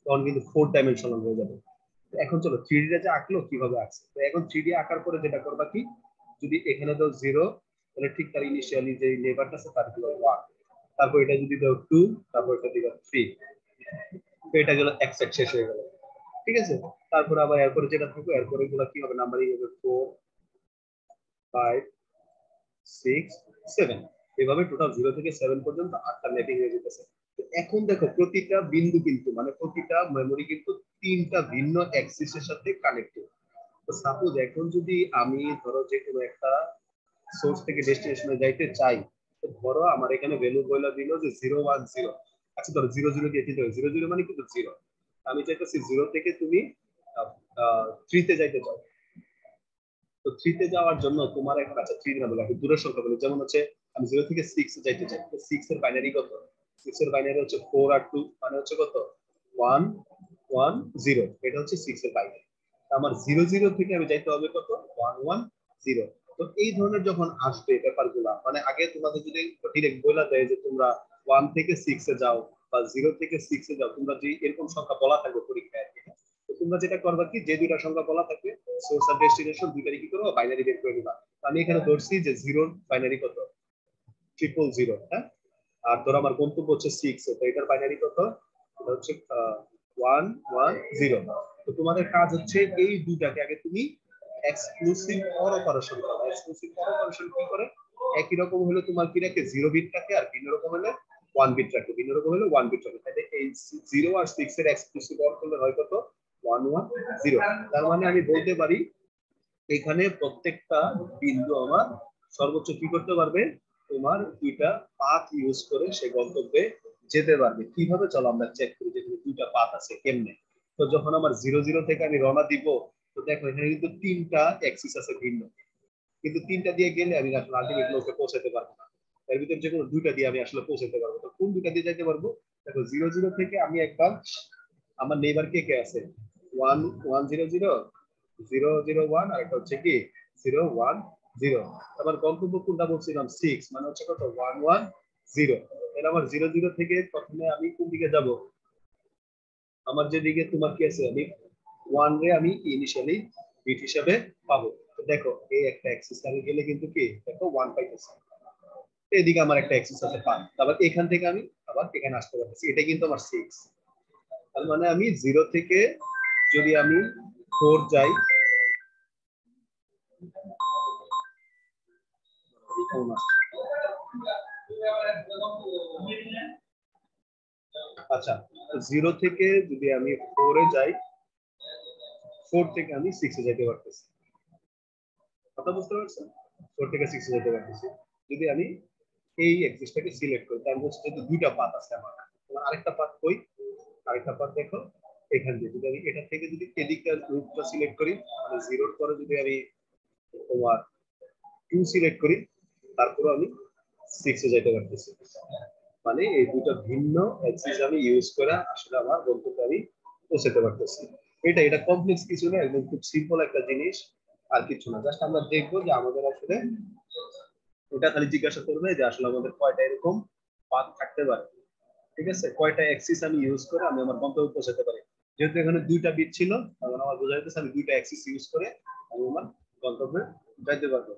তখন কিন্তু 4 ডাইমেনশনাল হয়ে যাবে। এখন চলো 3D টা যে আঁকলো কিভাবে আঁকছে, তো এখন 3D আঁকার পরে যেটা করবা কি, যদি এখানে দাও 0, তাহলে ঠিক তার ইনিশিয়ালি যে নেবারটা আছে তার দিবা 1, তারপর এটা যদি দাও 2, তারপর এটা দিবা 3, তো এটা গেল এক সেট শেষ হয়ে গেল। ঠিক আছে, তারপর আবার এরপরে যেটা থাকবে, এরপরে এগুলো কি হবে, নাম্বারিং হবে 4 5 6 7, এভাবে টোটাল 0 থেকে 7 পর্যন্ত 8টা ম্যাপিং হয়ে যেতেছে। তো এখন দেখো প্রতিটা বিন্দু কিন্তু মানে প্রতিটা মেমরি কিন্তু তিনটা ভিন্ন অ্যাক্সিসের সাথে কানেক্টেড। তো সাপোজ এখন যদি আমি ধরো যে কোনো একটা সোর্স থেকে ডেস্টিনেশনে যাইতে চাই, তো ধরো আমার এখানে ভ্যালু বইলা দিল যে 0 1 0। আচ্ছা ধরো 0 0 দিয়ে দিতে হবে, 0 0 মানে কিন্তু 0। আমি চাইতেছি 0 থেকে তুমি 3 তে যাইতে চাও। তো 3 তে যাওয়ার জন্য তোমার একটা, আচ্ছা 3 না বলে আমি দূরের সংখ্যা বলি, যেমন হচ্ছে আমি 0 থেকে 6 এ যাইতে চাই, তো 6 এর বাইনারি কত, 6 এর বাইনারি হচ্ছে 4 আর 2, মানে হচ্ছে কত 1 1 0, এটা হচ্ছে 6 এর বাইনারি। আমার 0 0 থেকে আমি যাইতে হবে কত 1 1 0। তো এই ধরনের যখন আসবে ব্যাপারগুলা, মানে আগে তোমাদের যদি ডিরেক্ট বলা দেয় যে তোমরা 1 থেকে 6 এ যাও বা 0 থেকে 6 এ যাও, তোমরা যে এরকম সংখ্যা বলা থাকবে পরীক্ষায়, তো তোমরা যেটা করবা কি, যে দুইটা সংখ্যা বলা থাকবে সোর্স আর ডেস্টিনেশন, দুইটারই কি করবো, বাইনারি বের করে দিবা। আমি এখানে ধরছি যে 0 বাইনারি কত 000, হ্যাঁ। আর ধর আমার গন্তব্য হচ্ছে 6, তো এটার বাইনারি কত, এটা হচ্ছে 1 1 0। তো তোমাদের কাজ হচ্ছে এই দুইটাকে আগে তুমি এক্সক্লুসিভ অর অপারেশন করো। এক্সক্লুসিভ অর অপারেশন কি করে, একই রকম হলে তোমার কি রাখে 0 বিট রাখে, আর ভিন্ন রকম হলে 1 বিট রাখে, ভিন্ন রকম হলে 1 বিট রাখে। তাহলে এই 0 আর 6 এর এক্সক্লুসিভ অর করলে হয় কত 1 1 0। তার মানে আমি বলতে পারি এখানে প্রত্যেকটা বিন্দু আমার সর্বোচ্চ কি করতে পারবে, তোমার দুইটা পাথ ইউজ করে সে গন্তব্যে যেতে পারবে। কিভাবে চলো আমরা চেক করি যে দুইটা পাথ আছে কেমনে। তো যখন আমার 0 0 থেকে আমি রওনা দিব, তো দেখো এখানে কিন্তু তিনটা অ্যাক্সিস আছে ভিন্ন, কিন্তু তিনটা দিয়ে গেলে আমি আসলে আলটিমেট লোকে পৌঁছাতে পারবো না। এর ভিতরে যে কোনো দুইটা দিয়ে আমি আসলে পৌঁছাতে পারবো। তো কোন দুইটা দিয়ে যাইতে পারবো, দেখো 0 0 থেকে আমি একবার আমার নেইবার কে কে আছে 1 1 0 0 0 0 1, আর একটা হচ্ছে কি 0 1 0। আমার গন্তব্য কোনটা বলছিলাম 6, মানে হচ্ছে কত 1 1 0। এর আমার 0 0 থেকে প্রথমে আমি কোন দিকে যাব, আমার যেদিকে তোমার কি আছে, আমি 1 রে আমি ইনিশিয়ালি বিট হিসাবে পাবো। তো দেখো এই একটা অ্যাক্সিস আমি গেলে কিন্তু কি দেখো 1 পাইতেছি, এদিকে আমার একটা অ্যাক্সিস আছে 5, তারপর এখান থেকে আমি আবার এখানে আসতে পারতেছি, এটা কিন্তু আমার 6। তার মানে আমি 0 থেকে যদি আমি 4 যাই, আচ্ছা 0 থেকে যদি আমি 4 এ যাই, 4 থেকে আমি 6 এ যেতে পারতেছি, কথা বুঝতে পারছেন? 4 থেকে 6 এ যেতে পারতেছি যদি আমি এই এক্সিসটাকে সিলেক্ট করি। তার মধ্যে যেহেতু দুইটা পাথ আছে আমার, আরেকটা পাথ কই, আরেকটা পাথ দেখো এখান দিয়ে যদি আমি এটা থেকে যদি এদিকটার রুটটা সিলেক্ট করি, মানে 0 এর পরে যদি আমি তোমার 2 সিলেক্ট করি, তারপরে আমি 6 এ যেতে পারতেছি। মানে এই দুটো ভিন্ন অ্যাক্সিস আমি ইউজ করে আসলে আমার গন্তব্যে আমি পৌঁছাতে পারতেছি। এটা কমপ্লেক্স কিছু না, একদম খুব সিম্পল একটা জিনিস, আর কিছু না। জাস্ট আমরা দেখবো যে আমাদের আসলে ওটা খালি জিজ্ঞাসা করবে যে আসলে আমাদের কয়টা এরকম পাথ থাকতে পারে, ঠিক আছে, কয়টা অ্যাক্সিস আমি ইউজ করে আমি আমার গন্তব্যে পৌঁছাতে পারি। যেহেতু এখানে দুইটা বিট ছিল, তখন আমার বোঝা যাচ্ছে আমি দুইটা অ্যাক্সিস ইউজ করে আমি আমার গন্তব্যে যাইতে পারবো,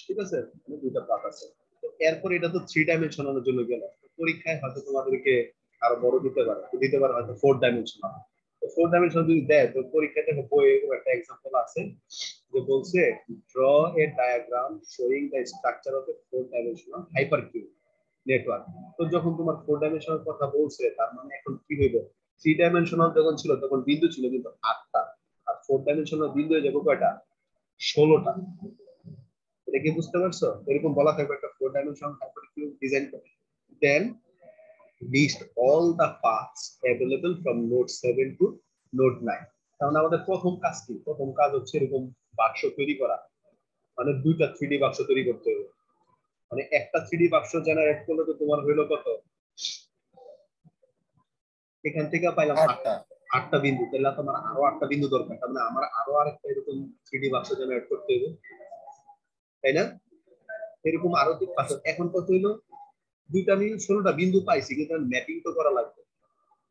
ঠিক আছে। দুইটা পাথ আছে। তো এরপর এটা তো 3 ডাইমেনশনালের জন্য গেল, পরীক্ষায় হয়তো তোমাদেরকে আরো বড় দিতে পারে হয়তো 4 ডাইমেনশনাল। তো 4 ডাইমেনশনাল যদি দেয় তো পরীক্ষায় দেখো বইয়ে একটা एग्जांपल আছে যে বলছে draw a diagram showing the structure of a 4 dimensional hypercube network. তো যখন তোমার 4 ডাইমেনশনাল কথা বলছে, তার মানে এখন কি হইবে, 3 ডাইমেনশনাল যখন ছিল তখন বিন্দু ছিল কিন্তু 8টা, আর 4 ডাইমেনশনাল বিন্দু হয়ে যাবে কয়টা, 16টা। এটা কি বুঝতে পারছো? এরকম বলা থাকবে একটা 4 ডাইমেনশনাল হাইপারকিউব ডিজাইন করে, then list all the paths available from node 7 to node 9। তাহলে আমাদের প্রথম কাজ কি, প্রথম কাজ হচ্ছে এরকম বাক্স তৈরি করা, মানে দুইটা 3D বাক্স তৈরি করতে হবে। মানে একটা 3D বাক্স জেনারেট করলে তো তোমার হইলো কত, এখান থেকে পাইলাম 8টা। 8টা বিন্দু, তাহলে তোমার আরো 8টা বিন্দু দরকার, তার মানে আমার আরো আরেকটা এরকম 3D বাক্স জেনারেট করতে হবে, তাই না? এরকম আরো এখন কত হইলো, দুইটা আমি 16টা বিন্দু পাইছি, কিন্তু ম্যাপিং তো করা লাগবে।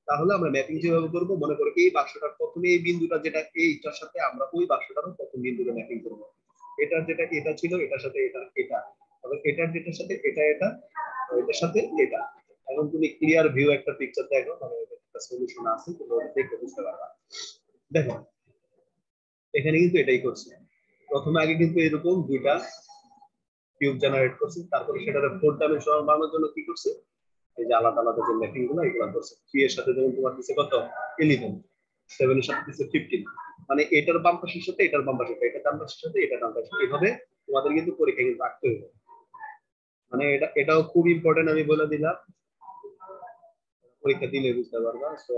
তাহলে আমরা ম্যাপিং যেভাবে করবো, মনে করো এই বাক্সটার প্রথমে এই বিন্দুটা যেটা এইটার সাথে আমরা ওই বাক্সটারও প্রথম বিন্দুটা ম্যাপিং করবো, এটার যেটা এটা ছিল এটার সাথে এটা এটা, তবে এটার যেটার সাথে এটা এটা, এটার সাথে এটা। এখন তুমি ক্লিয়ার ভিউ একটা পিকচার দেখো, মানে একটা সলিউশন আছে, তুমি ওটা দেখে বুঝতে পারবা। দেখো এখানে কিন্তু এটাই করছে, প্রথমে আগে কিন্তু এরকম দুইটা কিউব জেনারেট করছে, তারপরে সেটার 4 ডাইমেনশনাল বানানোর জন্য কি করছে, এই যে আলাদা আলাদা যে ম্যাপিং গুলো এগুলো করছে। 3 এর সাথে যেমন তোমার দিচ্ছে কত 11, 7 এর সাথে দিচ্ছে 15, মানে এটার বাম পাশের সাথে এটার বাম পাশের, এটা ডান পাশের সাথে এটা ডান পাশের, এইভাবে তোমাদের কিন্তু পরীক্ষা কিন্তু রাখতে হবে। মানে এটাও খুব ইম্পর্টেন্ট, আমি বলে দিলাম, পরীক্ষা দিলে বুঝতে পারবা। সো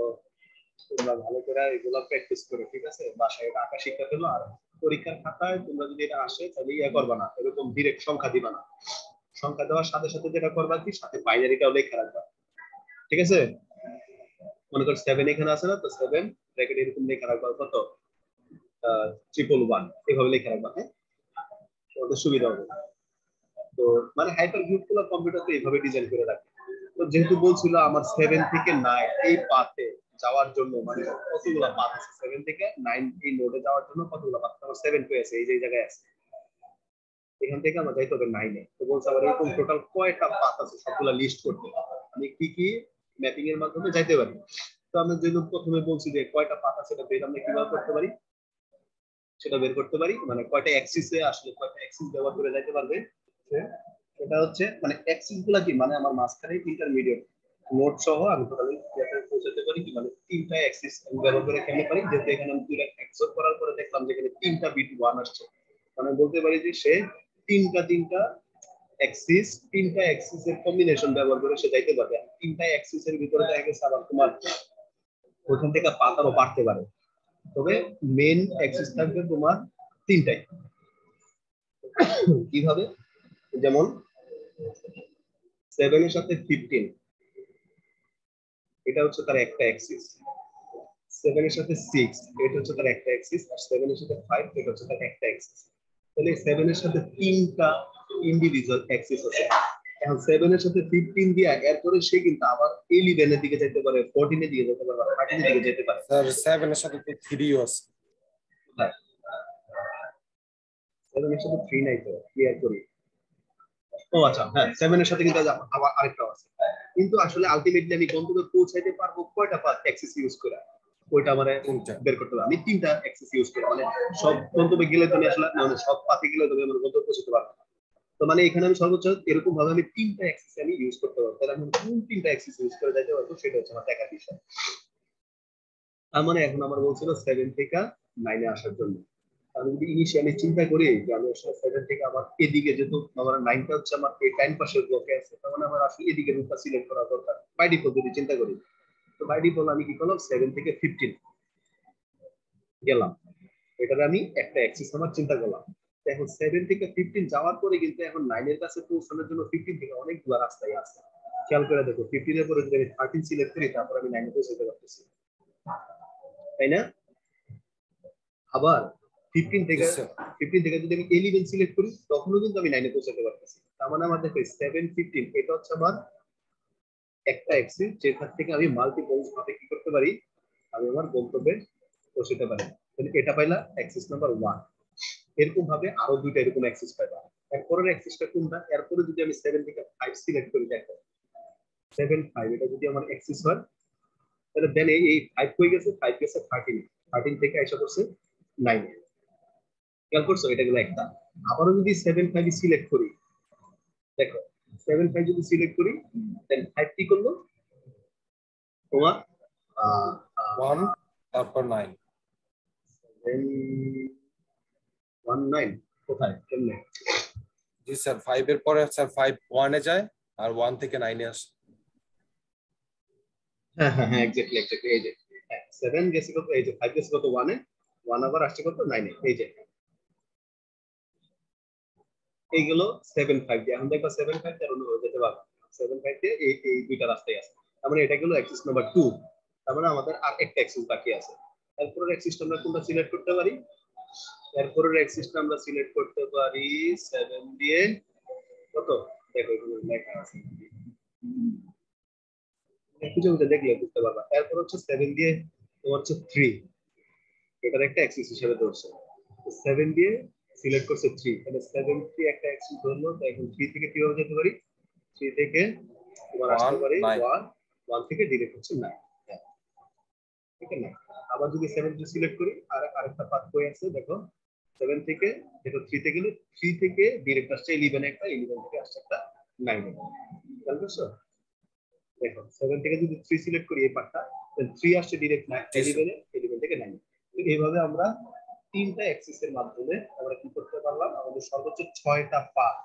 তোমরা ভালো করে এগুলো প্র্যাকটিস করো, ঠিক আছে, বাসায় এটা আঁকা শিক্ষা পেলো। আর পরীক্ষার খাতায় তোমরা যদি এটা আসে তাহলে ইয়া করবা না, এরকম ডিরেক্ট সংখ্যা দিবা না, সংখ্যা দেওয়ার সাথে সাথে যেটা করবা কি সাথে বাইনারিটাও লেখা রাখবা, ঠিক আছে। মনে করো 7 এখানে আছে না, তো 7 ব্র্যাকেট এরকম লেখা রাখবা কত 111 এভাবে লেখা রাখবা, হ্যাঁ, তোমাদের সুবিধা হবে। তো মানে হাইপার গ্রুপ গুলো কম্পিউটারতে এইভাবে ডিজাইন করে রাখে। তো যেহেতু বলছিল আমার 7 থেকে 9 এই পাথে যাওয়ার জন্য মানে কতগুলো পাথ আছে, 7 থেকে 9 এই নোডে যাওয়ার জন্য কতগুলো পাথ, আমার 7 পেয়ে আছে এই যে জায়গায় আছে, এখান থেকে আমার যাইতে হবে 9 এ। তো বলছে আবার এরকম টোটাল কয়টা পাথ আছে সবগুলো লিস্ট করতে, আমি কি কি ম্যাপিং এর মাধ্যমে যাইতে পারি। তো আমি যেহেতু প্রথমে বলছি যে কয়টা পাথ আছে এটা বের আমরা কিভাবে করতে পারি, সেটা বের করতে পারি, মানে কয়টা অ্যাক্সিসে আসলে কয়টা অ্যাক্সিস ব্যবহার করে যাইতে পারবে। এটা হচ্ছে মানে অ্যাক্সিস গুলা কি, মানে আমার মাঝখানে ইন্টারমিডিয়েট নোড সহ আমি টোটালি পৌঁছাতে পারি কি, মানে তিনটা অ্যাক্সিস আমি ব্যবহার করে খেলতে পারি। যেহেতু এখানে আমি দুইটা এক্সোর করার পরে দেখলাম যে এখানে তিনটা বিট 1 আসছে, মানে বলতে পারি যে সে তিনটা তিনটা অ্যাক্সিস এর কম্বিনেশন ব্যবহার করে সে যাইতে পারবে। তিনটা অ্যাক্সিস এর ভিতরে দেখা গেছে আবার তোমার ওখান থেকে পাতারও বাড়তে পারে, তবে মেন অ্যাক্সিস থাকবে তোমার তিনটাই। কিভাবে, যেমন 7 এর সাথে 15 এটা হচ্ছে তার একটা অ্যাক্সিস, 7 এর সাথে 6 এটা হচ্ছে তার একটা অ্যাক্সিস, আর 7 এর সাথে 5 এটা হচ্ছে তার একটা অ্যাক্সিস। তাহলে 7 এর সাথে তিনটা ইন্ডিভিজুয়াল অ্যাক্সিস আছে, এখন 7 এর সাথে 15 দিয়া এরপরে সে কিন্তু আবার 11 এর দিকে যেতে পারে, 14 এর দিকে যেতে পারে, 13 এর দিকে যেতে পারে। স্যার 7 এর সাথে তো 3 ও আছে। 7 এর সাথে 3 নাই তো, ক্লিয়ার করি। ও আচ্ছা, হ্যাঁ 7 এর সাথে কিন্তু আবার আরেকটা আছে। কিন্তু আসলে আলটিমেটলি আমি গন্তব্যে পৌঁছাইতে পারবো কয়টা পাথ অ্যাক্সেস ইউজ করে, ওইটা আমারে বের করতে হবে। আমি 3টা অ্যাক্সেস ইউজ করি, মানে সব গন্তব্যে গেলে তো আমি আসলে মানে সব পাথে গেলে তো আমি আমার গন্তব্যে পৌঁছাতে পারবো না। তো মানে এখানে আমি সর্বোচ্চ এরকম ভাবে আমি 3টা অ্যাক্সেস আমি ইউজ করতে পারবো। তাহলে আমি কোন 3টা অ্যাক্সেস ইউজ করে যাইতে পারবো সেটা হচ্ছে আমার দেখার বিষয়। তার মানে এখন আমার বলছিল 7 থেকে 9 এ আসার জন্য। আমি যদি ইনিশিয়ালি চিন্তা করি যে আমি আসলে 7 থেকে আমার এদিকে, যেহেতু আমার 9টা হচ্ছে আমার এই টাইম পাশের ব্লকে আছে, তার মানে আমার আসলে এদিকে রুটটা সিলেক্ট করা দরকার বাই ডিফল্ট যদি চিন্তা করি। তো বাই ডিফল্ট আমি কি করলাম, 7 থেকে 15 গেলাম, এটারে আমি একটা অ্যাক্সিস আমার চিন্তা করলাম। এখন 7 থেকে 15 যাওয়ার পরে কিন্তু এখন 9 এর কাছে পৌঁছানোর জন্য 15 থেকে অনেক দূর রাস্তায় আছে। খেয়াল করে দেখো, 15 এর পরে যদি আমি 13 সিলেক্ট করি তারপর আমি 9 এ পৌঁছাতে পারতেছি, তাই না? আবার 15 থেকে যদি আমি 11 সিলেক্ট করি তখনও কিন্তু আমি 9 এ পৌঁছাতে পারতেছি। তার মানে আমার দেখো 7 15 এটা হচ্ছে আমার একটা অ্যাক্সিস, যেখান থেকে আমি মাল্টিপল ভাবে কি করতে পারি, আমি আমার গন্তব্যে পৌঁছাতে পারি। তাহলে এটা পাইলা অ্যাক্সিস নাম্বার 1। এরকম ভাবে আরো দুইটা এরকম অ্যাক্সিস পাইবা। এরপরের অ্যাক্সিসটা কোনটা, এরপরে যদি আমি 7 থেকে 5 সিলেক্ট করি, দেখো 7 5 এটা যদি আমার অ্যাক্সিস হয়, তাহলে দেন এই 5 হয়ে গেছে, 5 গেছে 13, 13 থেকে আইসা করছে 9। খেয়াল করছো, এটা গেল একটা। আবারও যদি 7 5 সিলেক্ট করি, দেখো 7 5 যদি সিলেক্ট করি দেন 5 কি করলো তোমার 1 তারপর 9। 1 9 কোথায় কেমনে? জি স্যার 5 এর পরে স্যার 5 1 এ যায় আর 1 থেকে 9 এ আসে। হ্যাঁ হ্যাঁ হ্যাঁ, এক্স্যাক্টলি এই যে 7 গেছে কত, এই যে 5 গেছে কত 1 এ, 1 আবার আসছে কত 9 এ, এই যে এইগুলো 7 5 দিয়ে এখন দেখবা 7 5 এর অন্য হয়ে যেতে পারবে। 7 5 দিয়ে এই দুইটা রাস্তায় আছে। তার মানে এটা গেল অ্যাক্সিস নাম্বার 2। তার মানে আমাদের আর একটা অ্যাক্সিস বাকি আছে। এরপরের অ্যাক্সিসটা আমরা কোনটা সিলেক্ট করতে পারি? এরপরের অ্যাক্সিসটা আমরা সিলেক্ট করতে পারি 7 দিয়ে কত, দেখো এখানে লেখা আছে, খুঁজে খুঁজে দেখলে বুঝতে পারবা। এরপর হচ্ছে 7 দিয়ে তোমার হচ্ছে 3, এটার একটা অ্যাক্সিস হিসেবে ধরছে। 7 দিয়ে সিলেক্ট করছে 3, তাহলে 7 3 একটা অ্যাক্সিস ধরলো। তো এখন 3 থেকে কিভাবে যেতে পারি, 3 থেকে তোমার আসতে 1 পারি 9 1 থেকে ডিরেক্ট হচ্ছে 9, ঠিক আছে না? আবার যদি 7 দিয়ে সিলেক্ট করি আর আরেকটা পাথ কই আছে দেখো, 7 থেকে দেখো 3 তে গেলে 3 থেকে ডিরেক্ট আসছে 11 একটা, 11 থেকে আসছে একটা 9 এ। খেয়াল করছো, দেখো 7 থেকে যদি 3 সিলেক্ট করি এই পার্টটা, তাহলে 3 আসছে ডিরেক্ট 11 এ, 11 থেকে 9 তো এইভাবে আমরা 3টা অ্যাক্সিসের মাধ্যমে আমরা কি করতে পারলাম, আমাদের সর্বোচ্চ 6টা পাথ,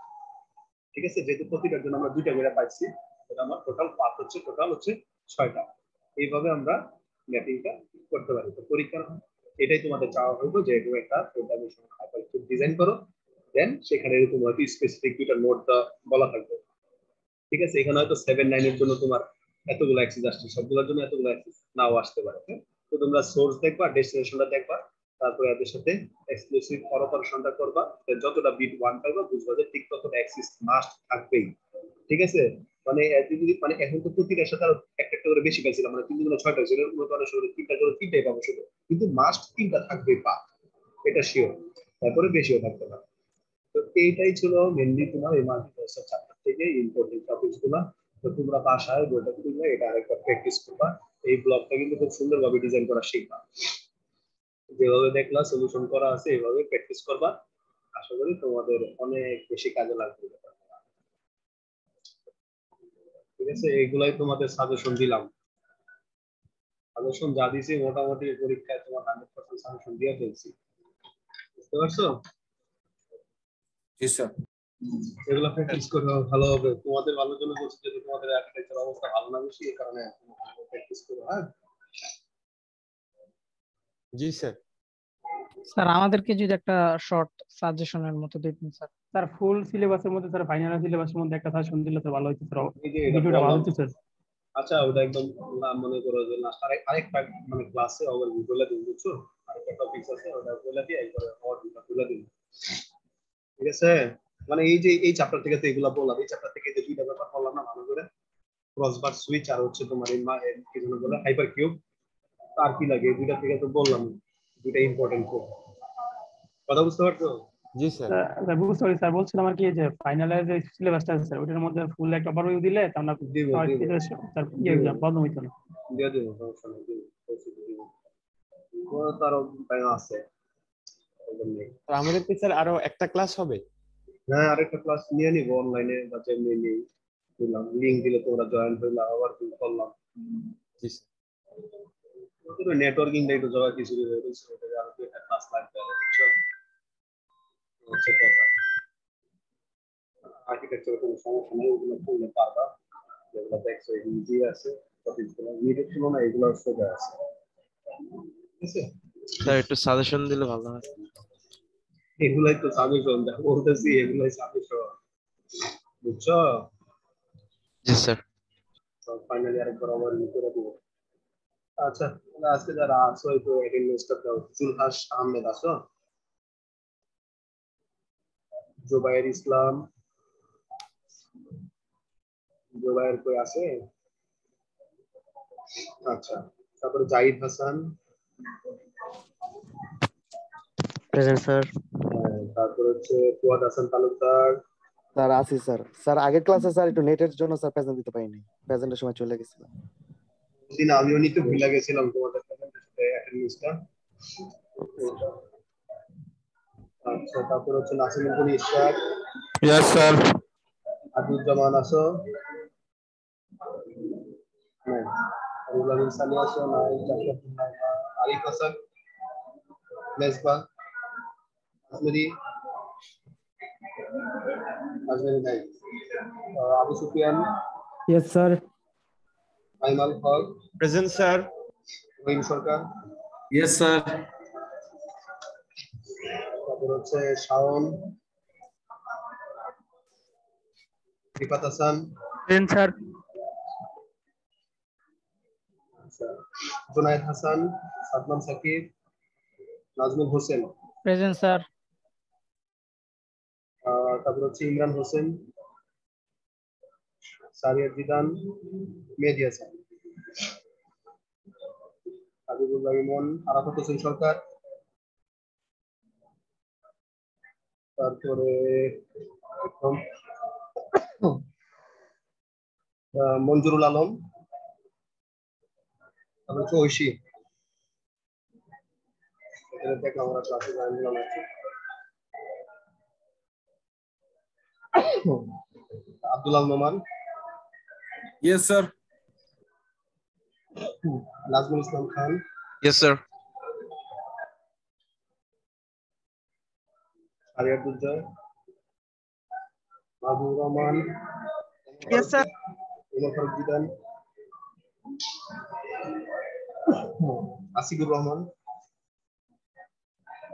ঠিক আছে, যেহেতু প্রতিটার জন্য আমরা দুইটা করে পাইছি, তাহলে আমার টোটাল পাথ হচ্ছে 6টা। এইভাবে আমরা ম্যাপিংটা করতে পারি। তো পরীক্ষা এটাই তোমাদের চাওয়া হইতো যে এরকম একটা প্রোগ্রামিং হাইপারলিঙ্ক ডিজাইন করো, দেন সেখানে এরকম হয়তো স্পেসিফিক দুইটা নোডটা বলা থাকবে, ঠিক আছে। এখানে হয়তো 7 9 এর জন্য তোমার এতগুলো অ্যাক্সেস আসছে, সবগুলোর জন্য এতগুলো অ্যাক্সেস নাও আসতে পারে, হ্যাঁ? তো তোমরা সোর্স দেখবা, ডেস্টিনেশনটা দেখবা, তারপরে এদের সাথে এক্সক্লুসিভ অপারেশনটা করবা, যতটা বিট 1 পাইবা বুঝবা যে ঠিক ততটা অ্যাক্সেস মাস্ট থাকবেই, ঠিক আছে। মানে যদি মানে এখন তো প্রতিটার সাথে আরো একটা একটা করে বেশি পাইছিলাম, মানে 3 গুলো 6টা ছিল, মূলত অনেক সময় 3টা করে 3টাই পাবো শুধু, কিন্তু মাস্ট 3টা থাকবেই পা, এটা শিওর। তারপরে বেশিও থাকতে পারে। তো এইটাই ছিল মেনলি তোমার এই মাল্টিভার্সাল চ্যাপ্টার থেকে ইম্পর্টেন্ট টপিকস গুলো। তো তোমরা বাসায় বইটা কিনবে, এটা আরেকবার প্র্যাকটিস করবা। এই ব্লগটা কিন্তু খুব সুন্দরভাবে ডিজাইন করা শিখবা, যেভাবে দেখলা সলিউশন করা আছে এইভাবে প্র্যাকটিস করবা। আশা করি তোমাদের অনেক বেশি কাজে লাগবে, ঠিক আছে। এইগুলাই তোমাদের সাজেশন দিলাম। সাজেশন যা দিছি মোটামুটি পরীক্ষায় তোমার 100% সাজেশন দিয়ে ফেলছি, বুঝতে পারছো? জি স্যার। এগুলো প্র্যাকটিস করবে, ভালো হবে তোমাদের ভালোর জন্য বলছি, যদি তোমাদের আর্কিটেকচার অবস্থা ভালো না বেশি, এই কারণে প্র্যাকটিস করো। হ্যাঁ জি স্যার। স্যার আমাদেরকে যদি একটা শর্ট সাজেশনের মতো দিতেন স্যার। স্যার ফুল সিলেবাসের মধ্যে স্যার ফাইনাল সিলেবাসের মধ্যে একটা সাজেশন দিলে তো ভালো হতো স্যার, এই যে এটা ভিডিওটা ভালো হতো স্যার। আচ্ছা ওটা একদম মনে করো যে লাস্ট আরেকটা মানে ক্লাসে ওভার বলে দিন, বুঝছো? আরেকটা টপিকস আছে ওটা বলে দিয়ে একবারে ওভার বলে দিন, ঠিক আছে। মানে এই যে এই চ্যাপ্টার থেকে তো এগুলা বললাম, এই চ্যাপ্টার থেকে যে দুইটা ব্যাপার বললাম না ভালো করে, ক্রসবার সুইচ আর হচ্ছে তোমার এই কি যেন বলে হাইপার কিউব, আর কি লাগে এই দুইটা থেকে তো বললাম, দুইটা ইম্পর্টেন্ট খুব। কথা বুঝতে পারছো? জি স্যার। স্যার বুঝতে পারি স্যার, বলছিলাম আর কি যে ফাইনালের যে সিলেবাসটা আছে স্যার ওটার মধ্যে ফুল একটা ওভারভিউ দিলে তা আমরা দিব সবাই দিব স্যার ইয়ে দিব প্রবলেম হইতো না। দিয়ে দিব, সমস্যা নেই, দিব দিব। ওরা তো আরো টাইম আছে ওই জন্যই। তো আমাদের কি স্যার আরো একটা ক্লাস হবে? হ্যাঁ, আরেকটা ক্লাস নিয়ে নিবো অনলাইনে বা যেমনি নিই, দিলাম লিঙ্ক দিলে তোমরা জয়েন হইলা, আবার কি করলাম। জি স্যার। নেটওয়ার্কিংটা একটু জগা কিছু হয়ে গেছে, ওটা আরো একটা ক্লাস লাগবে, বুঝছো? হচ্ছে কথা, আর্কিটেকচারে কোনো সমস্যা নেই, ওগুলো করলে পারবা, যেগুলো দেখছো ইজি আছে, টপিকগুলো নিটের তুলনায় এগুলো সোজা আছে, ঠিক আছে? স্যার একটু সাজেশন দিলে ভালো হয়। এগুলাই তো সাজেশন বলতেছি, এগুলাই সাজেশন, বুঝছো? জি স্যার। ফাইনালি আরেকবার আবার করে দিব। আচ্ছা, তাহলে আজকে যারা আছো একটু অ্যাটেন্ডেন্সটা দাও। জুলহাস আহমেদ আছো? জুবাইর ইসলাম, জুবাইর কই আছে? আচ্ছা, তারপরে জাহিদ হাসান, প্রেজেন্ট স্যার। তারপরে হচ্ছে ফুয়াদ হাসান তালুকদার। স্যার আছি স্যার। স্যার আগের ক্লাসে স্যার একটু নেটের জন্য স্যার প্রেজেন্ট দিতে পারিনি, প্রেজেন্টের সময় চলে গেছিলাম। দিন আমিও নিতে ভুলে গেছিলাম তোমাদের অ্যাটেন্ডেন্সটা। আচ্ছা, তারপর হচ্ছে নাসিমুদ্দিন ইশরাক। Yes sir. আব্দুজ্জামান আছো? নাই। আবুল আমিন সানি আছো? নাই। আরিফ হাসান, মেজবা, আজমেরি, আজমেরি নাই। Abu Sufian, yes sir. Aimal Haque, present sir. Rahim Sarkar, yes sir. তারপর হচ্ছে শাওন, রিফাত হাসান, প্রেজেন্ট স্যার। আচ্ছা, জুনায়েদ হাসান, সাদমান সাকিব, নাজমুল হোসেন, প্রেজেন্ট স্যার। তারপর হচ্ছে ইমরান হোসেন, সারিয়া জিদান, মেহেদী হাসান, হাবিবুল্লাহ ইমন, আরাফাত হোসেন সরকার, তারপরে মঞ্জুরুল আলম, তারপর হচ্ছে ঐশী। এদের দেখলাম আমরা ক্লাসে জয়েন হলাম আজকে। Abdul Noman, yes sir. Nazmul Islam Khan, yes sir. Ariyaduzzoy, Mahbub Rahman, yes sir. Umar Faruk Zidan, Asifur Rahman,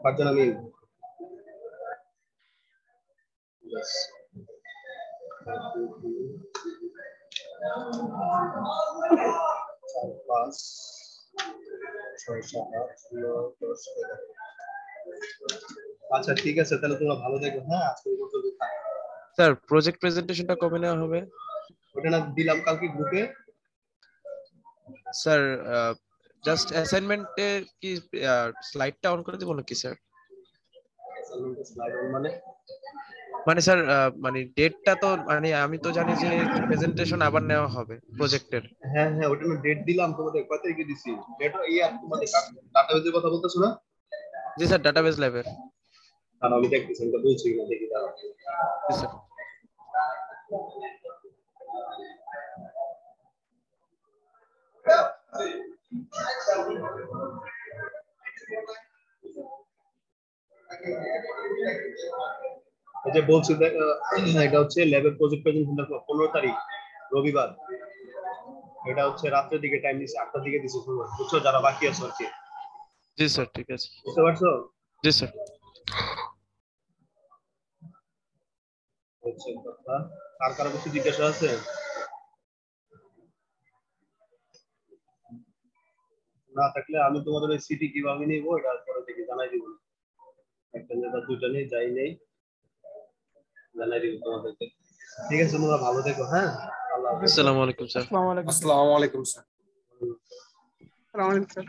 Farzana Mim. Yes. 4, 5, 6, 7, 8, 9, 10, 11। আচ্ছা ঠিক আছে, তাহলে তোমরা ভালো থেকো। হ্যাঁ, আজকে এই পর্যন্ত থাক। স্যার প্রজেক্ট প্রেজেন্টেশনটা কবে নেওয়া হবে? ওটা না দিলাম কালকে গ্রুপে। স্যার জাস্ট অ্যাসাইনমেন্টের কি স্লাইডটা অন করে দেব নাকি স্যার? স্লাইড মানে মানে স্যার মানে ডেটটা তো মানে আমি তো জানি যে প্রেজেন্টেশন আবার নেওয়া হবে প্রজেক্টের। হ্যাঁ হ্যাঁ, ওটা না ডেট দিলাম তোমাদের, কত তারিখে দিছি ডেট? এই আর তোমাদের ডাটাবেজের কথা বলতেছো না? জি স্যার, ডাটাবেস ল্যাবের। আর আমি দেখতেছি, এটা বলছি কিনা দেখি দাঁড়াও। জি স্যার। এই যে বলছি এটা হচ্ছে ল্যাবের প্রজেক্ট প্রেজেন্টেশন 15 তারিখ রবিবার। এটা হচ্ছে রাত্রের দিকে টাইম দিছে, 8টার দিকে দিছে সময়, বুঝছো? যারা বাকি আছে আর কি। জি স্যার ঠিক আছে। বুঝতে পারছো? জি স্যার। হচ্ছে কথা। আর কারো কিছু জিজ্ঞাসা আছে? না থাকলে আমি তোমাদের ওই সিটি কিভাবে নিবো এটা পরে থেকে জানাই দিব। একটা নেতা দুইটা নেই, যাই নেই। জানাই দিব তোমাদেরকে। ঠিক আছে, তোমরা ভালো থেকো। হ্যাঁ, আল্লাহ হাফেজ। আসসালামু আলাইকুম স্যার। আসসালামু আলাইকুম। আসসালামু আলাইকুম স্যার। আসসালামু আলাইকুম স্যার।